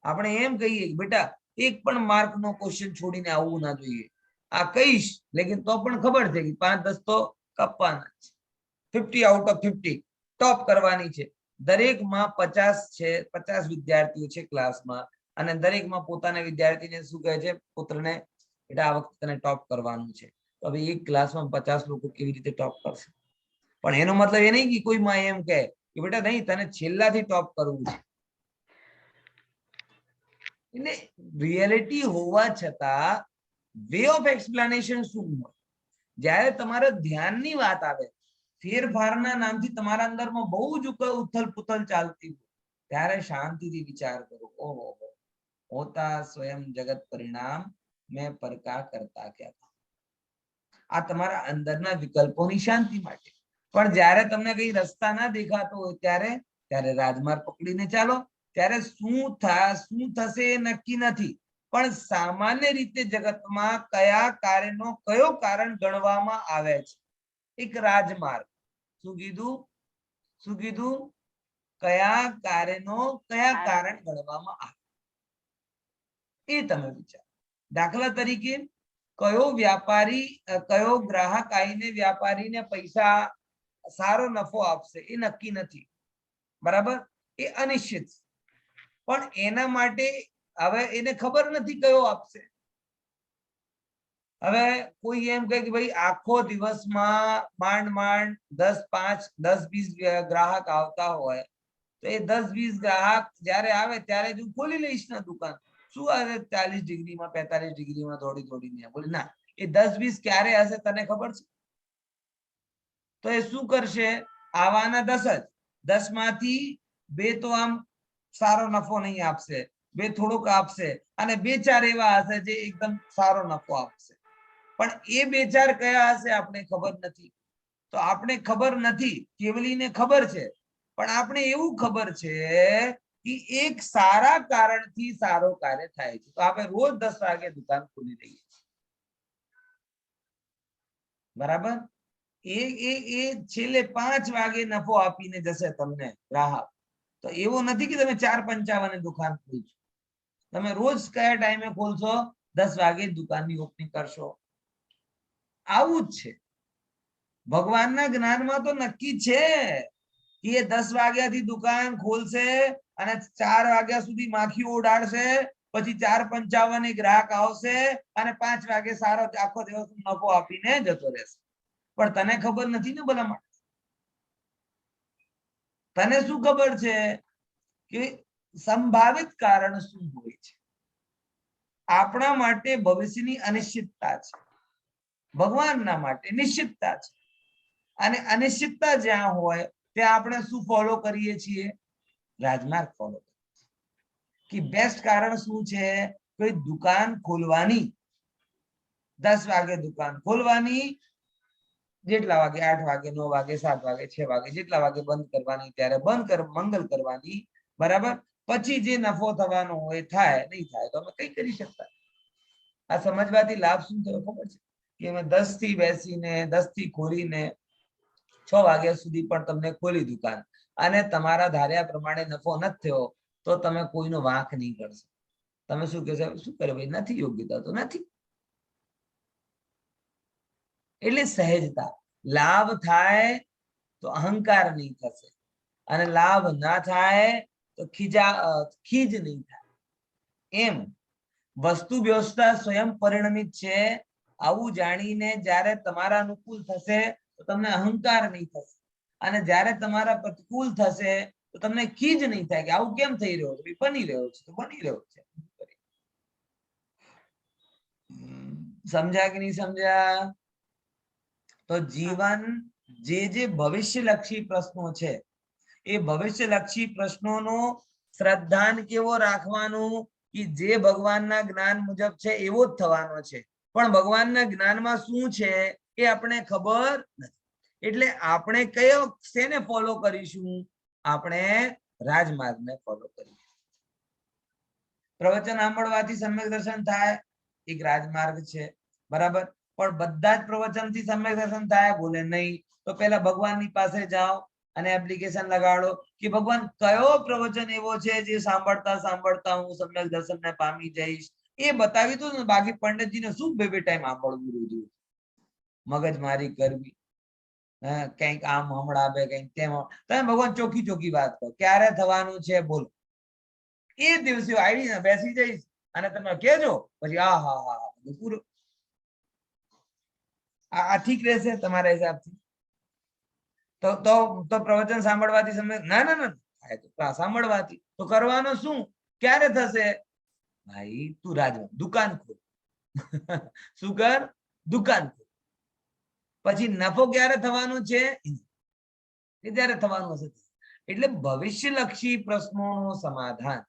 આપણે એમ કહીએ કે બેટા એક પણ માર્ક નો ક્વેશ્ચન છોડીને આવવું ના જોઈએ. આ કહીશ, લેકિન તો પણ ખબર છે કે 5-10 તો કપવાના છે. 50 આઉટ ઓફ 50 ટોપ કરવાની છે. દરેકમાં 50 છે, 50 વિદ્યાર્થીઓ છે ક્લાસમાં, અને દરેકમાં પોતાના વિદ્યાર્થીને શું કહે છે, પુત્રને બેટા આ વખતે તને ટોપ કરવાનું છે. તો હવે એક ક્લાસમાં 50 લોકો કેવી રીતે ટોપ કરશે? પણ એનો મતલબ એ નહીં કે કોઈ માં એમ કહે કે બેટા નહીં, તને છેલ્લાથી ટોપ કરવું છે. એટલે રિયાલિટી હોવા છતાં વે ઓફ એક્સપ્લેનેશન શું હોય? જ્યારે તમારા ધ્યાનની વાત આવે, ફેરફારના નામથી તમારા અંદરમાં બહુ જ ઉથલ પુથલ ચાલતી હોય, ત્યારે શાંતિથી વિચાર કરો, ઓહો હોતા સ્વયં જગત પરિણામ મેં પરકા કરતા ક્યાં था. આ તમારા અંદરના વિકલ્પોની શાંતિ માટે. પણ જ્યારે તમને કઈ રસ્તા ના દેખાતો હોય ત્યારે રાજમાર્ગ પકડીને ચાલો. ત્યારે શું થશે એ નક્કી નથી, પણ સામાન્ય રીતે જગતમાં કયા કાર્યનો કયો કારણ ગણવામાં આવે છે? એક રાજમાર્ગ. શું કીધું? કયા કાર્યનો કયા કારણ ગણવામાં આવે એ તમે વિચારો. દાખલા તરીકે કયો ગ્રાહક આવીને વ્યાપારીને પૈસા સારો નફો આપશે એ નક્કી નથી, બરાબર? એ અનિશ્ચિત. પણ એના માટે હવે એને ખબર નથી કયો આપશે. હવે કોઈ એમ કહે કે ભાઈ આખો દિવસમાં માંડ 10-20 ગ્રાહક આવતા હોય, તો એ 10-20 ગ્રાહક જ્યારે આવે ત્યારે હું ખોલી લઈશ ને દુકાન. શું આવે 40 ડિગ્રીમાં 45 ડિગ્રીમાં દોડીને બોલે ના, એ 10-20 ક્યારે હશે તને ખબર છે? તો એ શું કરશે? આવાના 10 જ, 10 માંથી 2 તો આમ સારો નફો નહીં આપશે, 2 થોડોક આપશે, અને 2-4 એવા હશે જે એકદમ સારો નફો આપશે. પણ એ 2-4 કયા હશે આપણે ખબર નથી. તો આપણે ખબર નથી, કેવલીને ખબર છે, પણ આપણે એવું ખબર છે કે એક સારા કારણથી સારો કાર્ય થાય છે. તો આપણે રોજ 10 વાગે દુકાન ખોલી દઈએ, બરાબર? એ છેલ્લે 5 વાગે નફો આપીને જશે તમને ગ્રાહક. તો એવો નથી કે તમે 4:55 દુકાન ખોલશો. તમે રોજ કયા ટાઈમે ખોલશો? 10 વાગે દુકાનની ઓપનિંગ કરશો. આવું જ છે ભગવાનના જ્ઞાનમાં. તો નક્કી છે કે એ 10 વાગ્યાથી દુકાન ખોલશે અને 4 વાગ્યા સુધી માખીઓ ઉડાડશે, પછી 4:55 ગ્રાહક આવશે અને 5 વાગે સારો આખો દિવસ નફો આપીને જતો રહેશે. પણ તને ખબર નથી ને ભલા માટે. તને શું ખબર છે કે સંભવિત કારણ શું હોય છે? આપણા માટે ભવિષ્યની અનિશ્ચિતતા છે, ભગવાનના માટે નિશ્ચિતતા છે. અને અનિશ્ચિતતા જ્યાં હોય ત્યાં આપણે શું ફોલો કરીએ છીએ? રાજમાર્ગ ફોલો કરીએ છીએ. કે બેસ્ટ કારણ શું છે? કોઈ દુકાન ખોલવાની, 10 વાગે દુકાન ખોલવાની, જેટલા વાગે 8 વાગે 9 વાગે 7 વાગે 6 વાગે જેટલા વાગે બંધ કરવાની ત્યારે મંગલ કરવાની, બરાબર? પછી જે નફો થવાનો હોય થાય, નહીં થાય તો અમે કઈ કરી શકતા. આ સમજવાથી લાભ શું થયો ખબર છે? કે અમે 10 થી બેસીને 10 થી ખોલીને 6 વાગ્યા સુધી પણ તમને ખોલી દુકાન, અને તમારા ધાર્યા પ્રમાણે નફો નથી થયો, તો તમે કોઈનો વાંક નહીં કરશો. તમે શું કહેશો? શું કરે ભાઈ, નથી યોગ્યતા તો નથી. એટલે સહેજતા. લાભ થાય તો અહંકાર નહીં થશે, અને લાભ ના થાય તો ખીજ નહીં થાય. એમ વસ્તુ વ્યવસ્થા સ્વયં પરિણમિત છે. આવું જાણીને જ્યારે તમારા અનુકૂળ થશે તો તમને અહંકાર નહીં થશે, અને જ્યારે તમારા પ્રતિકૂળ થશે તો તમને ખીજ નહીં થાય કે આવું કેમ થઈ રહ્યો છે, બની રહ્યો છે તો બની રહ્યો છે. સમજ્યા કે નહીં સમજ્યા? તો જીવન જે ભવિષ્યલક્ષી પ્રશ્નો છે, એ ભવિષ્યલક્ષી પ્રશ્નોનો શ્રદ્ધાન કેવો રાખવાનું કે જે ભગવાનના જ્ઞાન મુજબ છે એવો જ થવાનો છે. પણ ભગવાનના જ્ઞાનમાં શું છે એ આપણે ખબર નથી. એટલે આપણે કયો શેને ફોલો કરીશું? આપણે રાજમાર્ગને ફોલો કરીશું. પ્રવચન સાંભળવાથી સમ્યક દર્શન થાય, એક રાજમાર્ગ છે, બરાબર. પણ બધા જ પ્રવચનથી સમ્યક દર્શન થાય બોલે નહીં. તો પેલા ભગવાનની પાસે જાઓ અને એપ્લિકેશન લગાડો કે ભગવાન કયો પ્રવચન એવો છે જે સાંભળતા સાંભળતા હું સમ્યક દર્શનને પામી જઈશ. એ બતાવી દો ને. બાકી પંડિતજીને શું બે ટાઈમ સાંભળવું રોજ? મગજ મારી કરવી, કઈક આમ હમણાવે કઈક તેમ. તમે ભગવાન ચોખ્ખી ચોખ્ખી વાત કરો, ક્યારે થવાનું છે બોલો. એ દિવસે આવીને બેસી જઈશ અને તમે કહેજો, પછી આ હા હા પૂરું. આ ઠીક રહેશે તમારા હિસાબથી? તો પ્રવચન સાંભળવાથી સમય ના ના ના સાંભળવાથી તો કરવાનું શું? ક્યારે થશે? ભાઈ તું દુકાન ખોલ. શું કર? દુકાન ખોલ. પછી નફો ક્યારે થવાનું છે? એ ત્યારે થવાનું હશે. એટલે ભવિષ્યલક્ષી પ્રશ્નોનું સમાધાન,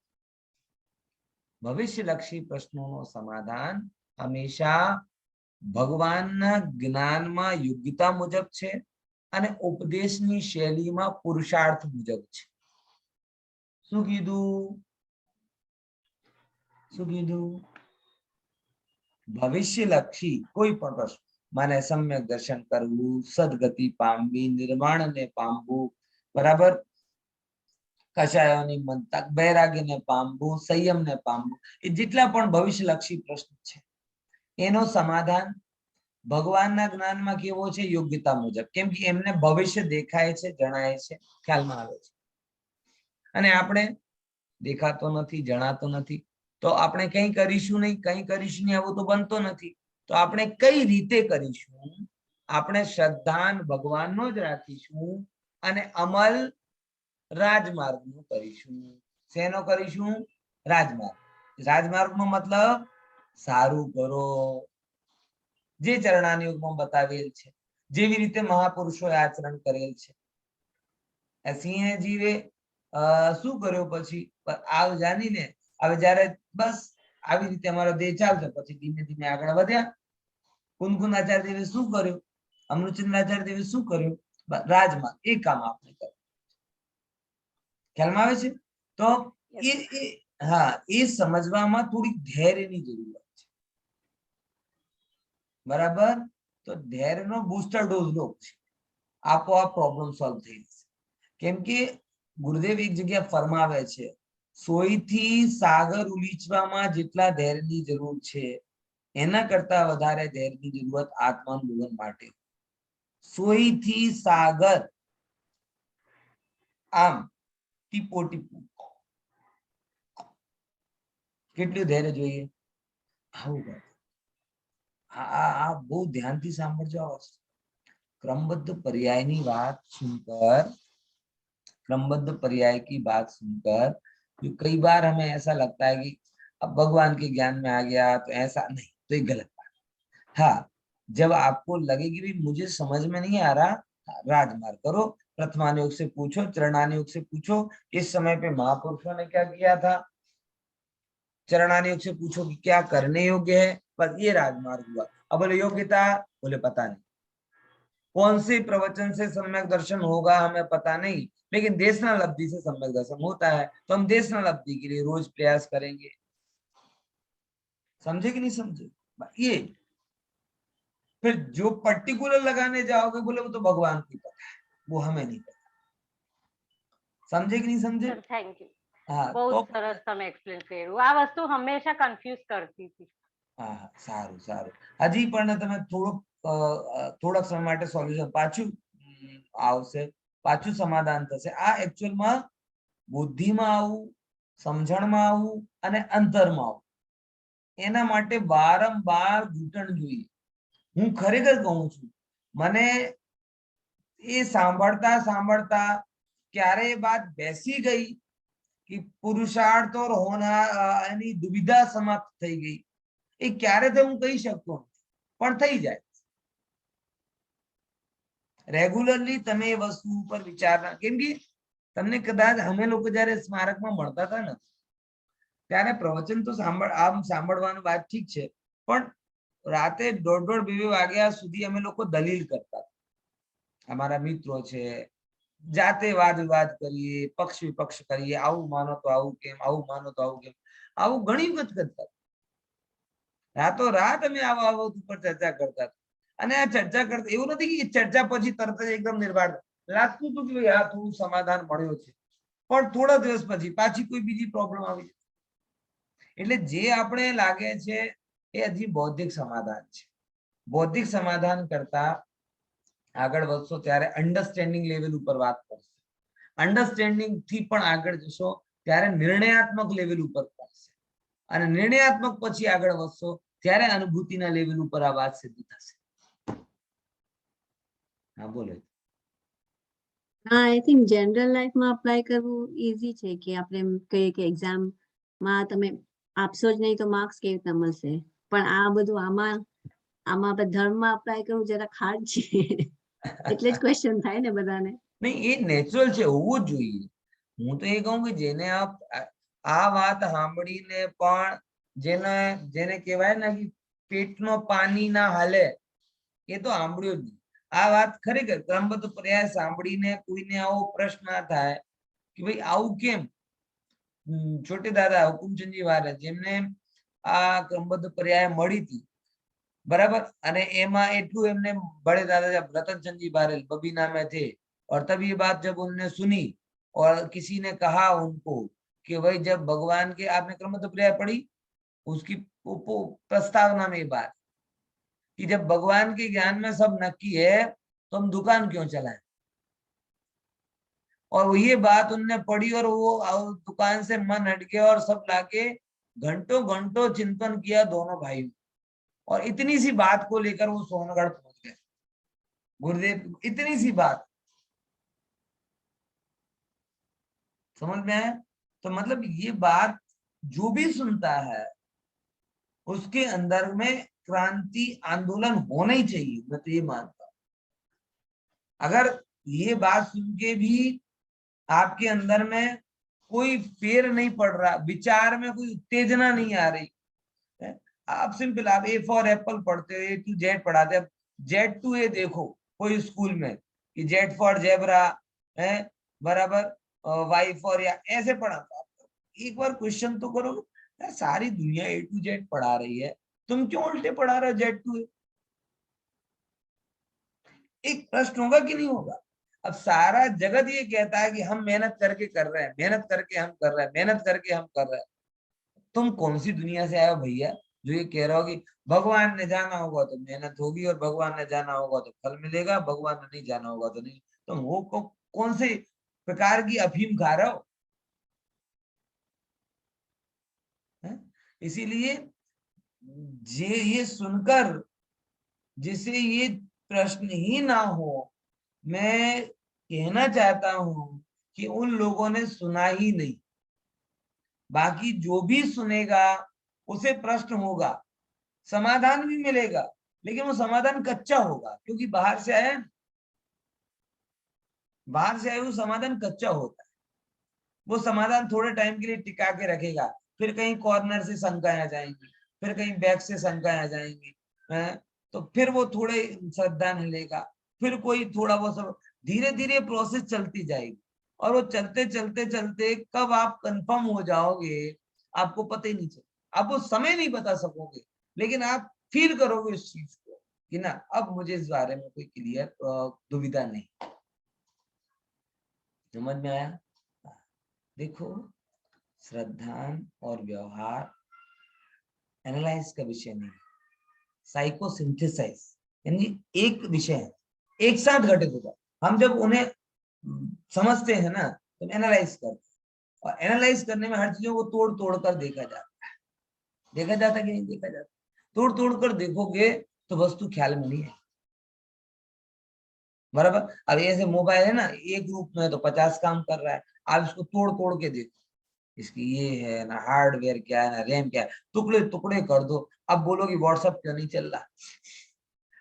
ભવિષ્યલક્ષી પ્રશ્નોનું સમાધાન હંમેશા ભગવાનના જ્ઞાનમાં યોગ્યતા મુજબ છે અને ઉપદેશની શૈલીમાં પુરુષાર્થ મુજબ છે. શું કીધું? શું કીધું? ભવિષ્યલક્ષી કોઈ પણ પ્રશ્ન, મને સમ્યક દર્શન કરવું, સદગતિ પામવી, નિર્વાણને પામવું, બરાબર, કશાયોની મંતક, વૈરાગ્યને પામવું, સંયમને પામવું, એ જેટલા પણ ભવિષ્યલક્ષી પ્રશ્ન છે એનો સમાધાન ભગવાનના જ્ઞાનમાં કેવો છે? યોગ્યતા મુજબ. કેમ કે એમને ભવિષ્ય દેખાય છે, જણાય છે, ખ્યાલમાં આવે છે. અને આપણે દેખાતો નથી, જણાતો નથી, તો આપણે કઈ કરીશું નહીં, કઈ કરીશું નહીં, આવું તો બનતો નથી. તો આપણે કઈ રીતે કરીશું? આપણે શ્રદ્ધાન ભગવાનનો જ રાખીશું અને અમલ રાજમાર્ગનો કરીશું. શેનો કરીશું? રાજમાર્ગ. રાજમાર્ગનો મતલબ સારું કરો, જે ચરણાનુયોગમાં બતાવેલ છે, જેવી રીતે મહાપુરુષોએ આચરણ કરેલ છે. સિંહજીએ શું કર્યો? પછી આવ જાણીને હવે જયારે બસ આવી રીતે અમારો દેહ ચાલશે, પછી ધીમે ધીમે આગળ વધ્યા. કુનકુન આચાર્ય દેવે શું કર્યું? અમૃતચંદ્ર આચાર્ય દેવે શું કર્યું? રાજમાર્ગ એ કામ આપણે કર્યું. ખ્યાલમાં આવે છે? તો એ સમજવામાં થોડીક ધૈર્યની જરૂર છે, બરાબર. તો ધૈર્યનો બૂસ્ટર ડોઝ લો, આપોઆપ પ્રોબ્લેમ સોલ્વ થઈ જશે. કેમ કે ગુરુદેવ એક જગ્યા ફરમાવે છે, સોયથી સાગર ઉલીચવામાં જેટલા ધૈર્યની જરૂર છે એના કરતા વધારે ધૈર્યની જરૂરત આત્માનુભવ માટે. સોયથી સાગર, આમ ટીપો ટીપો, કેટલું ધૈર્ય જોઈએ? આવું આ બહુ ધ્યાનથી સાંભળજો. क्रमबद्ध पर्याय की बात सुनकर, क्रमबद्ध पर्याय की बात सुनकर जो कई बार हमें ऐसा लगता है कि अब भगवान के ज्ञान में आ गया तो ऐसा नहीं, तो ये गलत बात। हाँ, जब आपको लगे कि भी मुझे समझ में नहीं आ रहा, राजमार्ग करो, प्रथमानुयोग से पूछो, चरणानुयोग से पूछो। इस समय पे महापुरुषों ने क्या किया था? चरणानुयोग से पूछो कि क्या करने योग्य है, बस ये राजमार्ग हुआ। अब बोले योग्यता, बोले पता नहीं, कौन से प्रवचन से सम्यक दर्शन होगा हमें पता नहीं, लेकिन देशना लब्धि से सम्यक दर्शन होता है, तो हम देशना लब्धि के लिए रोज प्रयास करेंगे। समझे कि नहीं समझे? ये फिर जो पर्टिकुलर लगाने जाओगे, बोले वो तो भगवान को पता है, वो हमें नहीं पता। समझे कि नहीं समझे? Thank you. हाँ, બહુ तो સરસ તમે એક્સપ્લેન કર્યું. આ વસ્તુ હંમેશા કન્ફ્યુઝ કરતી હતી. હા, સારું સારું. હજી પણ તમે થોડાક સમય માટે સોલ્યુશન પાછું આવશે, પાછું સમાધાન થશે. આ એકચ્યુઅલમાં બુદ્ધિમાં આવું, સમજણમાં આવું અને અંતરમાં આવું, એના માટે વારંવાર ઘૂંટણ જોઈએ. હું ખરેખર કહું છું, મને એ સાંભળતા સાંભળતા ક્યારે બાત બેસી ગઈ कि पुरुषार्थ और होना यानी दुविधा समाप्त થઈ ગઈ. એ ક્યારે તો હું કહી શકતો નથી, પણ થઈ જાય. રેગ્યુલરલી તમે એ વસ્તુ ઉપર વિચારના, કેમ કે તમને કદાચ અમે લોકો જયારે સ્મારકમાં મળતા હતા ને ત્યારે પ્રવચન તો આમ સાંભળવાનું વાત ઠીક છે, પણ રાતે 1:30-2 વાગ્યા સુધી અમે લોકો દલીલ કરતા. અમારા મિત્રો છે, જાતે વાદ વિવાદ કરીએ, પક્ષ વિપક્ષ કરીએ, આવું માનો તો આવું કેમ, આવું માનો તો આવું કેમ, આવું ઘણી વખત કરતા. રાતોરાત અમે આવા બાબત ઉપર ચર્ચા કરતા. અને આ ચર્ચા કરતા એવું નથી કે ચર્ચા પછી તરત જ એકદમ નિર્વાળ લાગતું હતું કે ભાઈ આ થોડું સમાધાન મળ્યો છે, પણ થોડા દિવસ પછી પાછી કોઈ બીજી પ્રોબ્લેમ આવી જાય. એટલે જે આપણે લાગે છે એ હજી બૌદ્ધિક સમાધાન છે. બૌદ્ધિક સમાધાન કરતા આગળ વધશો ત્યારે અન્ડરસ્ટેન્ડિંગ લેવલ ઉપર વાત કરશો. અન્ડરસ્ટેન્ડિંગ થી પણ આગળ જશો ત્યારે નિર્ણયાત્મક લેવલ ઉપર પહોંચશે. અને નિર્ણયાત્મક પછી આગળ વધશો ત્યારે અનુભૂતિના લેવલ ઉપર આ વાત સિદ્ધ થશે. હા બોલો. હા, આઈ થિંક જનરલ લાઈફમાં અપ્લાય કરવું ઈઝી છે કે આપણે એમ કહીએ કે એક્ઝામમાં તમે આપશો જ નહીં તો માર્ક્સ કેવી રીતે મળશે, પણ આ બધું આમાં આપણે ધર્મમાં અપ્લાય કરવું જરાક હાર્ડ છે. એટલે જ ક્વેશ્ચન થાય ને બધાને. નહીં, એ નેચરલ છે, હોવું જ જોઈએ. હું તો એ કહું કે જેને આ વાત સાંભળીને પણ જેને કહેવાય ને કે પેટનો પાણી ના હાલે, એ તો સાંભળ્યો જ નહીં. આ વાત ખરેખર ક્રમબદ્ધ પ્રયાસ સાંભળીને કોઈને આવો પ્રશ્ન થાય કે ભાઈ આવું કેમ. છોટે દાદા હુકુમચંદજી વારે જેમને આ ક્રમબદ્ધ પર્યાય મળી હતી, बराबर, અને એમાં એટલું એમને बड़े दादा रतनचंद जी बारेल बबीना में थे, और तब ये बात जब उन्होंने सुनी और किसी ने कहा उनको कि भाई जब भगवान के, आपने क्रमबद्ध पर्याय पढ़ी, उसकी प्रस्तावना में बात कि जब भगवान के ज्ञान में सब नक्की है तो हम दुकान क्यों चलाएं. और ये बात उनने पढ़ी और वो दुकान से मन हट गया और सब लाके घंटों घंटों चिंतन किया दोनों भाइयों, और इतनी सी बात को लेकर वो सोनगढ़ पहुंच गए. गुरुदेव, इतनी सी बात समझ में आया? तो मतलब ये बात जो भी सुनता है उसके अंदर में क्रांति आंदोलन होना ही चाहिए. मैं तो ये मानता हूं. अगर ये बात सुन के भी आपके अंदर में कोई फेर नहीं पड़ रहा, विचार में कोई उत्तेजना नहीं आ रही, आप सिंपल आप ए फॉर एप्पल पढ़ते हो, ए टू जेड पढ़ाते हैं, जेड टू ए देखो कोई स्कूल में कि जेड फॉर जेब्रा है, बराबर, वाई फॉर या ऐसे पढ़ाता. एक बार क्वेश्चन तो करो यार, सारी दुनिया ए टू जेड पढ़ा रही है, तुम क्यों उल्टे पढ़ा रहे हो जेड टू ए? एक प्रश्न होगा कि नहीं होगा? अब सारा जगत ये कहता है कि हम मेहनत करके कर रहे हैं, मेहनत करके हम कर रहे हैं, मेहनत करके हम कर रहे हैं. तुम कौन सी दुनिया से आए हो भैया जो ये कह रहा हो कि भगवान ने जाना होगा तो मेहनत होगी और भगवान ने जाना होगा तो फल मिलेगा, भगवान ने नहीं जाना होगा तो नहीं. तुम वो कौन से प्रकार की अफीम खा रहे हो? इसीलिए ये सुनकर जिसे ये प्रश्न ही ना हो, मैं कहना चाहता हूं कि उन लोगों ने सुना ही नहीं. बाकी जो भी सुनेगा उसे प्रश्न होगा, समाधान भी मिलेगा, लेकिन वो समाधान कच्चा होगा, क्योंकि बाहर से आया, बाहर से आए वो समाधान कच्चा होता है. वो समाधान थोड़े टाइम के लिए टिका के रखेगा, फिर कहीं कॉर्नर से शंकाएं आ जाएंगी, फिर कहीं बैक से शंकाएं आ जाएंगी, तो फिर वो थोड़े श्रद्धा लेगा, फिर कोई थोड़ा वो सब, धीरे धीरे प्रोसेस चलती जाएगी. और वो चलते चलते चलते कब आप कंफर्म हो जाओगे आपको पता ही नहीं चलेगा. आप वो समय नहीं बता सकोगे, लेकिन आप फील करोगे इस चीज को कि ना अब मुझे इस बारे में कोई क्लियर दुविधा नहीं. समझ में आया? देखो, श्रद्धान और व्यवहार एनालाइज का विषय नहीं, साइकोसिंथेसाइज यानी एक विषय है, एक साथ घटित होगा. हम जब उन्हें समझते हैं ना तो एनालाइज करते हैं, और एनालाइज करने में हर चीजों को तोड़ तोड़ कर देखा जाता है. देखा जाता कि नहीं देखा जाता? तोड़ तोड़ कर देखोगे तो वस्तु ख्याल में नहीं है. बराबर. अब ऐसे मोबाइल है ना, एक रूप में तो 50 काम कर रहा है, आप इसको तोड़ तोड़ के देखो, इसकी ये है ना, हार्डवेयर क्या है ना, रैम क्या है, टुकड़े टुकड़े कर दो. अब बोलो कि व्हाट्सएप क्यों नहीं चल रहा,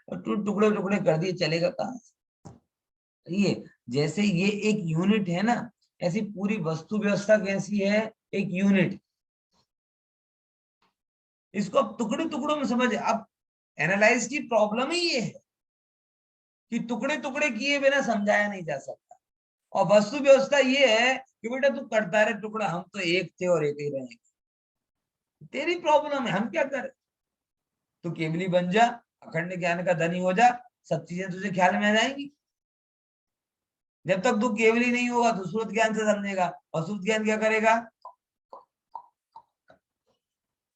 टुकड़े टुकड़े कर दिए, चलेगा कहाँ? ये जैसे ये एक यूनिट है ना, ऐसी पूरी वस्तु व्यवस्था कैसी है, एक यूनिट. इसको अब टुकड़े टुकड़ों में समझ. अब एनालाइज की प्रॉब्लम ही ये है कि टुकड़े टुकड़े किए बिना समझाया नहीं जा सकता। और वस्तु व्यवस्था ये है कि बेटा तू करता रहे टुकड़ा, हम तो एक थे और एक ही रहेंगे। तेरी प्रॉब्लम है, हम क्या करें। तू केवली बन जा, अखंड ज्ञान का धनी हो जा, सब चीजें तुझे ख्याल में आ जाएंगी। जब तक तू केवली नहीं होगा तो श्रुत ज्ञान से समझेगा, और श्रुत ज्ञान क्या करेगा,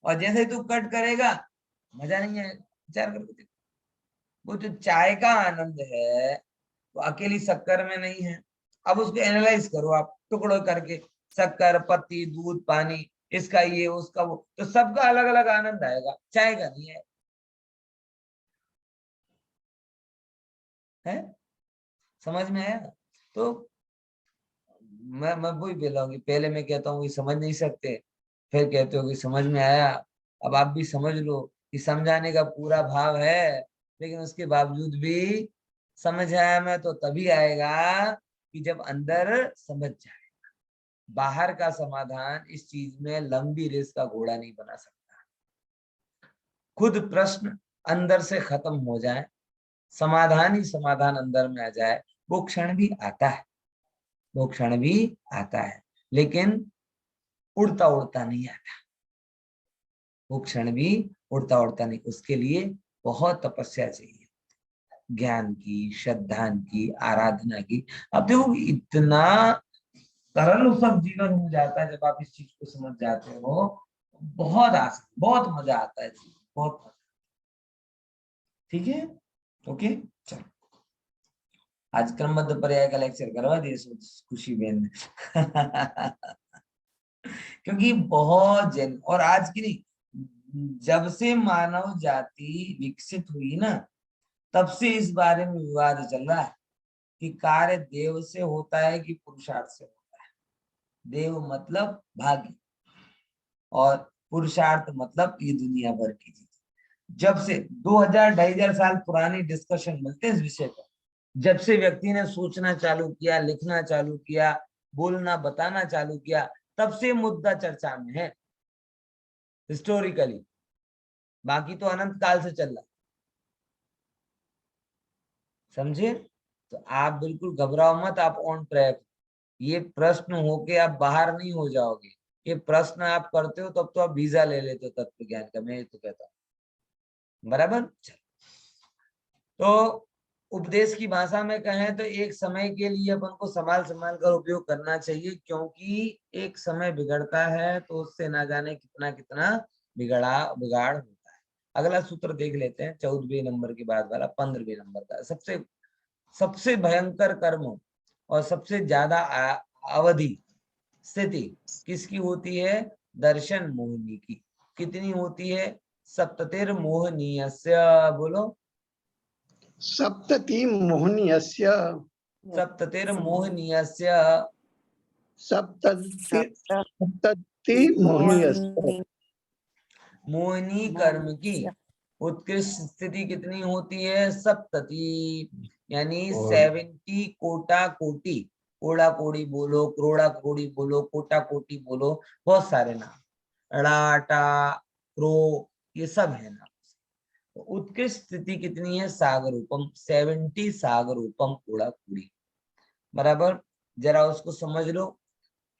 और जैसे ही तू कट करेगा मजा नहीं है। विचार करके देखो, वो जो चाय का आनंद है वो अकेली शक्कर में नहीं है। अब उसको एनालाइज करो आप टुकड़ों करके, शक्कर, पत्ती, दूध, पानी, इसका ये उसका वो, तो सबका अलग अलग आनंद आएगा, चाय का नहीं है। समझ में आया। तो मैं वही बोलाऊंगी, पहले मैं कहता हूँ कि समझ नहीं सकते, फिर कहते हो कि समझ में आया। अब आप भी समझ लो कि समझाने का पूरा भाव है, लेकिन उसके बावजूद भी समझ आया मैं तो तभी आएगा कि जब अंदर समझ जाए। बाहर का समाधान इस चीज में लंबी रेस का घोड़ा नहीं बना सकता। खुद प्रश्न अंदर से खत्म हो जाए, समाधान ही समाधान अंदर में आ जाए, वो क्षण भी आता है, वो क्षण भी आता है, लेकिन उड़ता उड़ता नहीं आता। वो क्षण भी उड़ता उड़ता नहीं, उसके लिए बहुत तपस्या चाहिए, ज्ञान की, श्रद्धा की, आराधना की। अब देखो इतना सरल सब जीवन हो जाता है जब आप इस चीज को समझ जाते हो। बहुत आसान, बहुत मजा आता है, बहुत मजा। ठीक है, ओके, चलो आज क्रमबद्ध पर्याय का लेक्चर करवा दिए खुशी बहन ने क्योंकि बहुत जन, और आज की नहीं, जब से मानव जाति विकसित हुई ना, तब से इस बारे में विवाद चल रहा है कि कार्य देव से होता है कि पुरुषार्थ से होता है। देव मतलब भाग्य, और पुरुषार्थ मतलब ये दुनिया भर की चीज। जब से 2000-2500 साल पुरानी डिस्कशन मिलते हैं इस विषय पर, जब से व्यक्ति ने सोचना चालू किया, लिखना चालू किया, बोलना बताना चालू किया, तब से मुद्दा चर्चा में है हिस्टोरिकली। बाकी तो अनंत काल से चल रहा, समझे। तो आप बिल्कुल घबराओ मत, आप ऑन ट्रैक। ये प्रश्न होके आप बाहर नहीं हो जाओगे, ये प्रश्न आप करते हो तब तो आप वीजा ले लेते हो तत्व ज्ञान का, मैं तो कहता हूँ। बराबर। तो उपदेश की भाषा में कहें तो एक समय के लिए अपन को संभाल संभाल कर उपयोग करना चाहिए, क्योंकि एक समय बिगड़ता है तो उससे ना जाने कितना कितना बिगाड़ होता है। अगला सूत्र देख लेते हैं, 14वें नंबर के बाद वाला 15वें नंबर का। सबसे भयंकर कर्म और सबसे ज्यादा अवधि स्थिति किसकी होती है? दर्शन मोहिनी की। कितनी होती है? सप्ततिर मोहनीयस्य, बोलो। सप्तति मोहनीयस्य, सप्ततिर मोहनीयस्य। सप्तति मोहनीयस्य। मोहिनी कर्म की उत्कृष्ट स्थिति कितनी होती है? सप्तति, यानी 70 कोटा कोटि। कोड़ा कोड़ी बोलो, करोड़ा कोड़ी बोलो, कोटा कोटि बोलो, बहुत सारे नाम, ड़ाटा, क्रो, ये सब है नाम। तो उत्कृष्ट स्थिति कितनी है? सागरूपम, 70 सागरूपम कोड़ा कोड़ी। बराबर। जरा उसको समझ लो,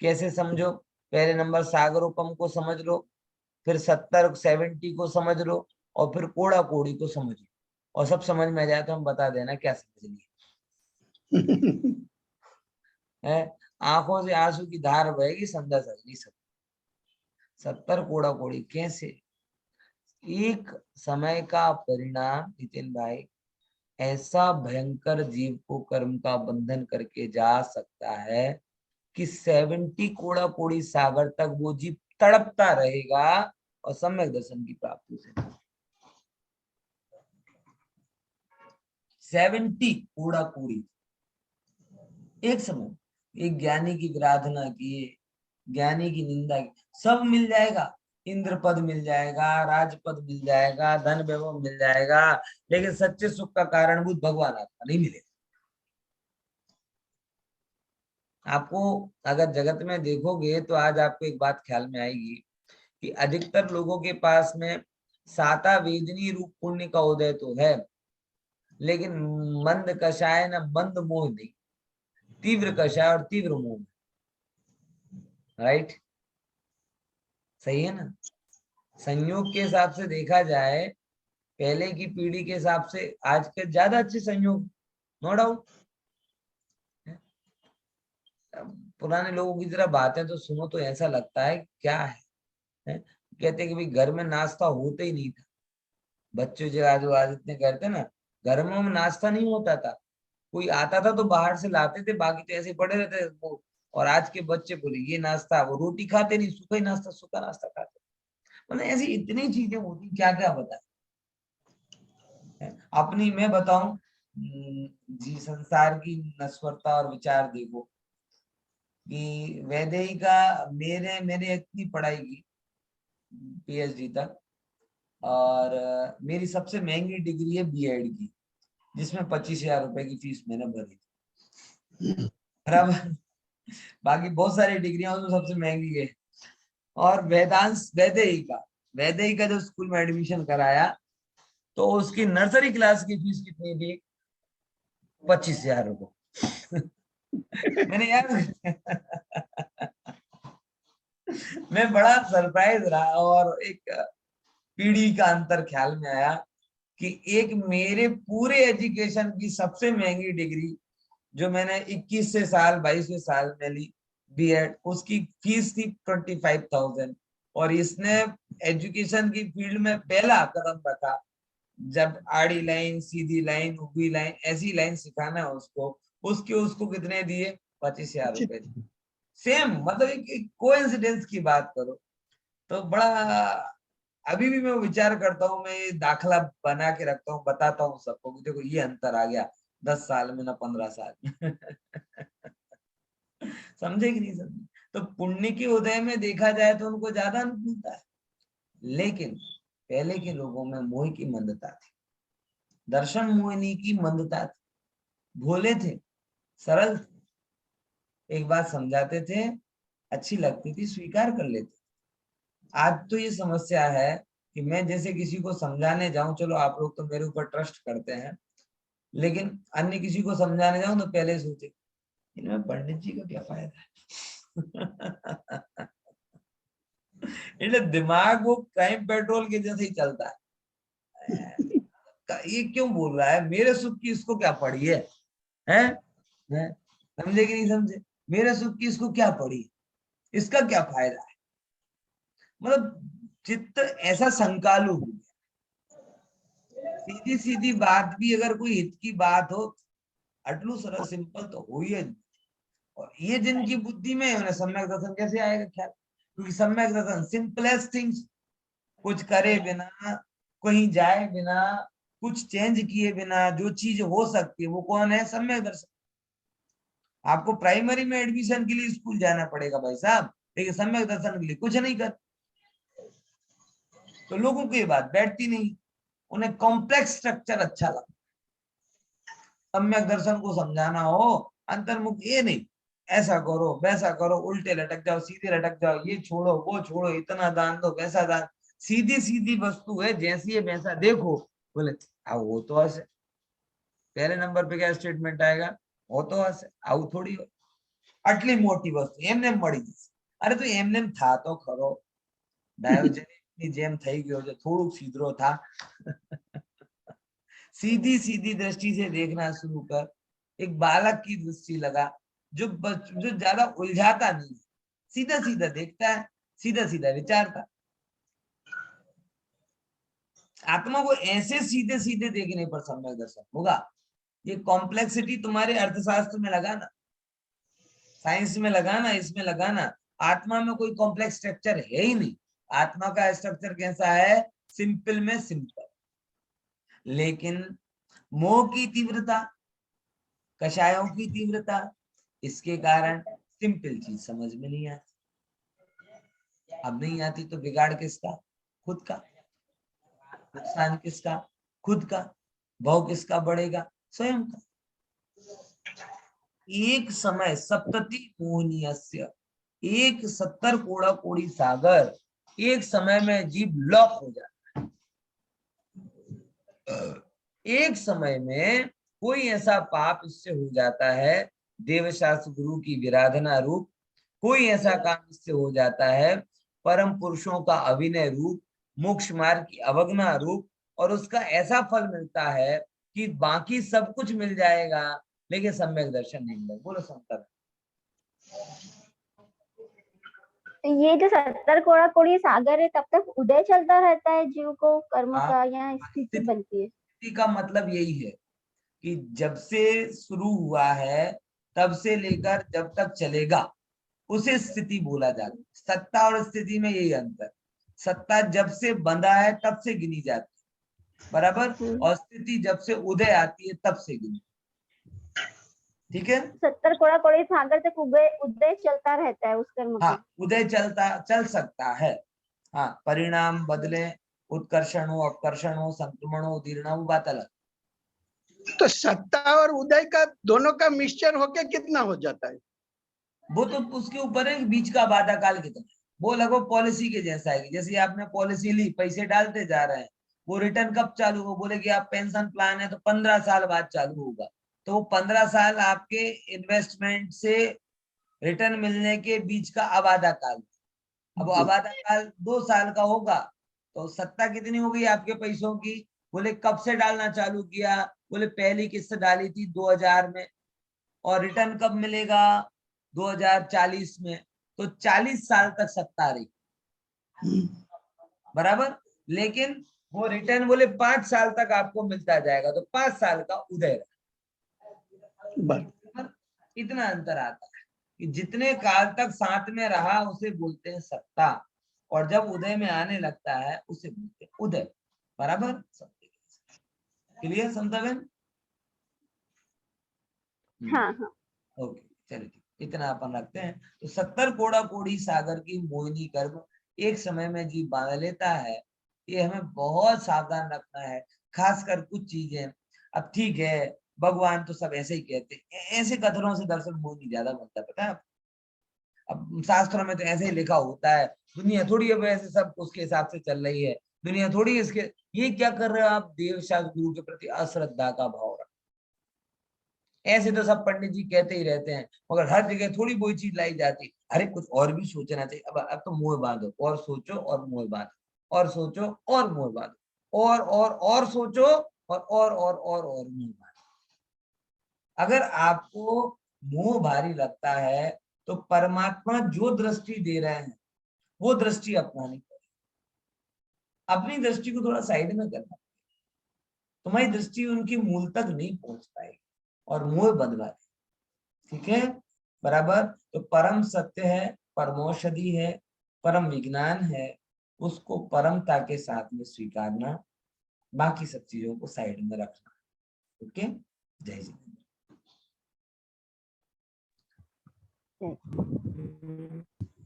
कैसे समझो? पहले नंबर सागरूपम को समझ लो, फिर 70 को समझ लो, और फिर कोड़ा कोड़ी को समझ लो, और सब समझ में आ जाए तो हम बता देना क्या समझ लिए है। आंखों से आंसू की धार बहेगी, समझा समझ नहीं सकते। 70 कोड़ा कोड़ी कैसे? एक समय का परिणाम नितिन भाई ऐसा भयंकर जीव को कर्म का बंधन करके जा सकता है कि 70 कोड़ा कोड़ी सागर तक वो जीव तड़पता रहेगा और सम्यक दर्शन की प्राप्ति से। 70 कोड़ा कोड़ी एक समय। एक ज्ञानी की आराधना की, ज्ञानी की निंदा की, सब मिल जाएगा। इंद्र पद मिल जाएगा, राजपद मिल जाएगा, धन वैभव मिल जाएगा, लेकिन सच्चे सुख का कारणभूत भगवान आत्मा नहीं मिलेगा। आपको अगर जगत में देखोगे तो आज आपको एक बात ख्याल में आएगी कि अधिकतर लोगों के पास में साता वेदनी रूप पुण्य का उदय तो है, लेकिन मंद कषाय न मंद मोह नहीं, तीव्र कषाय और तीव्र मोह। राइट, सही है ना। संयोग के हिसाब से देखा जाए, पहले की पीढ़ी के हिसाब से आज के ज्यादा अच्छे संयोग, नो डाउट। पुराने लोगों की जरा बातें तो सुनो तो ऐसा लगता है क्या है? कहते हैं कि भाई घर में नाश्ता होता ही नहीं था। बच्चों जो आज इतने करते ना, घर में नाश्ता नहीं होता था, कोई आता था तो बाहर से लाते थे, बाकी तो ऐसे पड़े रहते वो। और आज के बच्चे बोले ये नाश्ता, वो रोटी खाते नहीं, सूखा ही नाश्ता, सूखा नाश्ता खाते। मतलब ऐसी इतनी चीजें होती, क्या क्या बता। अपनी मैं बताऊं जी, संसार की नश्वरता और विचार देखो कि वैदेही का मेरे इतनी पढ़ाई की पीएचडी तक, और मेरी सबसे महंगी डिग्री है बीएड की, जिसमें 25,000 रुपए की फीस मैंने भरी थी। बराबर। बाकी बहुत सारी डिग्रियां उसमें सबसे महंगी है। और वैदेही का जो स्कूल में एडमिशन कराया, तो उसकी नर्सरी क्लास की फीस कितनी थी? 25,000 रुपए। मैंने यार मैं बड़ा सरप्राइज रहा, और एक पीढ़ी का अंतर ख्याल में आया कि एक मेरे पूरे एजुकेशन की सबसे महंगी डिग्री जो मैंने 21वें साल 22वें साल में ली बीएड, उसकी फीस थी 25,000। और इसने एजुकेशन की फील्ड में पहला कदम रखा, जब आड़ी लाइन, सीधी लाइन, उभी लाइन, ऐसी लाइन सिखाना है उसको, उसको कितने दिए? 25,000 रुपए। सेम, मतलब एक कोइंसिडेंस की बात करो तो बड़ा। अभी भी मैं विचार करता हूँ, मैं ये दाखला बना के रखता हूँ, बताता हूँ सबको कि देखो ये अंतर आ गया 10 साल में ना 15 साल में। समझे कि नहीं समझे? तो पुण्य के उदय में देखा जाए तो उनको ज्यादा अनुकूलता है, लेकिन पहले के लोगों में मोह की मंदता थी, दर्शन मोहिनी की मंदता थी, भोले थे, सरल थे, एक बात समझाते थे, अच्छी लगती थी, स्वीकार कर लेते। आज तो ये समस्या है कि मैं जैसे किसी को समझाने जाऊं, चलो आप लोग तो मेरे ऊपर ट्रस्ट करते हैं, लेकिन अन्य किसी को समझाने जाऊं तो पहले सोचे इनमें पंडित जी का क्या फायदा है। એટલે दिमाग वो क्राइम पेट्रोल के जैसे ही चलता है। ये क्यों बोल रहा है, मेरे सुख की इसको क्या पड़ी है, हैं? समझे कि नहीं समझे? मेरे सुख की इसको क्या पड़ी है, इसका क्या फायदा है? मतलब चित्त ऐसा संकालु हो गया। सीधी सीधी बात भी अगर कोई हित की बात हो, अटलू सरल सिंपल तो हो ही है। और ये जिनकी बुद्धि में है उन्हें सम्यक दर्शन कैसे आएगा ख्याल? क्योंकि सम्यक दर्शन सिंपलेस्ट थिंग्स, कुछ करे बिना, कहीं जाए बिना, कुछ चेंज किए बिना जो चीज हो सकती है वो कौन है? सम्यक दर्शन। आपको प्राइमरी में एडमिशन के लिए स्कूल जाना पड़ेगा भाई साहब, लेकिन सम्यक दर्शन के लिए कुछ नहीं कर। तो लोगों को ये बात बैठती नहीं, उन्हें कॉम्प्लेक्स स्ट्रक्चर अच्छा लगता। सम्यक दर्शन को समझाना हो अंतर्मुख, ये नहीं ऐसा करो वैसा करो, उल्टे लटक जाओ सीधे लटक जाओ, ये छोड़ो वो छोड़ो, इतना दान दो वैसा दान, सीधी सीधी वस्तु है, जैसी है वैसा देखो। बोले वो तो ऐसे पहले नंबर पे क्या स्टेटमेंट आएगा? वो तो ऐसे आउ थोड़ी हो, आटली मोटी वस्तु एमने मળી જશે। अरे तो एमने था तो खरो, डायोजनी जेम થઈ ગયો છે, થોડુંક सीधरो था। सीधी सीधी दृष्टि से देखना शुरू कर, एक बालक की दृष्टि लगा जो ज्यादा उलझाता नहीं, सीधा सीधा देखता है, सीधा सीधा विचारता। आत्मा को ऐसे सीधे सीधे देखने पर सम्यक दर्शन होगा। ये कॉम्प्लेक्सिटी तुम्हारे अर्थशास्त्र में लगाना, साइंस में लगाना, इसमें लगाना। आत्मा में कोई कॉम्प्लेक्स स्ट्रक्चर है ही नहीं। आत्मा का स्ट्रक्चर कैसा है? सिंपल में सिंपल। लेकिन मोह की तीव्रता, कषायों की तीव्रता, इसके कारण सिंपल चीज समझ में नहीं आती। अब नहीं आती तो बिगाड़ किसका? खुद का। नुकसान किसका? खुद का। भाव किसका बढ़ेगा? स्वयं का। एक समय सप्तति मोहनीयस्य, एक 70 कोड़ा कोड़ी सागर, एक समय में जीव लॉक हो जाता है। एक समय में कोई ऐसा पाप इससे हो जाता है, देवशास्त्र गुरु की विराधना रूप, कोई ऐसा काम इससे हो जाता है, परम पुरुषों का अभिनय रूप, मोक्ष मार्ग की अवज्ञा रूप, और उसका ऐसा फल मिलता है कि बाकी सब कुछ मिल जाएगा लेकिन सम्यक दर्शन नहीं मिलेगा। बोलो संतर। ये जो 70 कोड़ा कोड़ी सागर है, तब तक उदय चलता रहता है जीव को कर्म हाँ, का, या स्थिति स्थिति बनती है? का मतलब यही है कि जब से शुरू हुआ है तब से लेकर जब तक चलेगा उसे स्थिति बोला जाता है। सत्ता और स्थिति में यही अंतर। सत्ता जब से बंधा है तब से गिनी जाती है, बराबर, और स्थिति जब से उदय आती है तब से गिनी। ठीक है, 70 कोड़ा कोड़ी सागर तक उदय उदय चलता रहता है उस कर्म का। हाँ, उदय चल सकता है। हाँ, परिणाम बदले, उत्कर्षण हो, अपकर्षण हो, संक्रमण हो, उदीर्ण हो, बात अलग। तो सत्ता और उदय का दोनों का मिक्सचर होके कितना हो जाता है? वो तो उसके ऊपर है कि बीच का बाधा काल कितना है। वो लगभग पॉलिसी के जैसा है, जैसे आपने पॉलिसी ली, पैसे डालते जा रहे हैं, वो रिटर्न कब चालू हो, बोले कि आप पेंशन प्लान है तो 15 साल बाद चालू होगा, तो वो 15 साल आपके इन्वेस्टमेंट से रिटर्न मिलने के बीच का आबादा काल। अब आबादा काल 2 साल का होगा तो सत्ता कितनी हो गई आपके पैसों की? बोले कब से डालना चालू किया? बोले पहली किस्त डाली थी 2000 में, और रिटर्न कब मिलेगा? 2040 में। तो 40 साल तक सत्ता रही, बराबर। लेकिन वो रिटर्न बोले 5 साल तक आपको मिलता जाएगा, तो 5 साल का उदय रहा। इतना अंतर आता है कि जितने काल तक साथ में रहा उसे बोलते हैं सत्ता, और जब उदय में आने लगता है उसे बोलते हैं उदय, बराबर। क्लियर समझावेन? हाँ हाँ। ओके, चलिए ठीक, इतना अपन रखते हैं। तो 70 कोड़ा कोड़ी सागर की मोहिनी कर्म एक समय में जीव बांध लेता है, ये हमें बहुत सावधान रखना है। खासकर कुछ चीजें, अब ठीक है भगवान तो सब ऐसे ही कहते हैं, ऐसे कथनों से दर्शन मोहिनी ज्यादा बनता है, पता है। अब शास्त्रों में तो ऐसे ही लिखा होता है, दुनिया थोड़ी अब ऐसे सब उसके हिसाब से चल रही है, दुनिया थोड़ी इसके, ये क्या कर रहे हो आप, देव शास्त्र गुरु के प्रति अश्रद्धा का भाव रख। ऐसे तो सब पंडित जी कहते ही रहते हैं, मगर हर जगह थोड़ी कोई चीज लाई जाती, अरे कुछ और भी सोचना चाहिए। अब तो मोह बांधो, और सोचो और मोह बांधो, और सोचो और मोह बांधो, और सोचो और मोह बांधो। अगर आपको मोह भारी लगता है तो परमात्मा जो दृष्टि दे रहे हैं वो दृष्टि अपनानी पड़ेगी। अपनी दृष्टि को थोड़ा साइड में करना, तुम्हारी दृष्टि उनकी मूल तक नहीं पहुंच पाएगी और मोह बदला। ठीक है, बराबर। तो परम सत्य है, परमौषधि है, परम विज्ञान है, उसको परमता के साथ में स्वीकारना, बाकी सब चीजों को साइड में रखना। ओके, जय जिनेंद्र।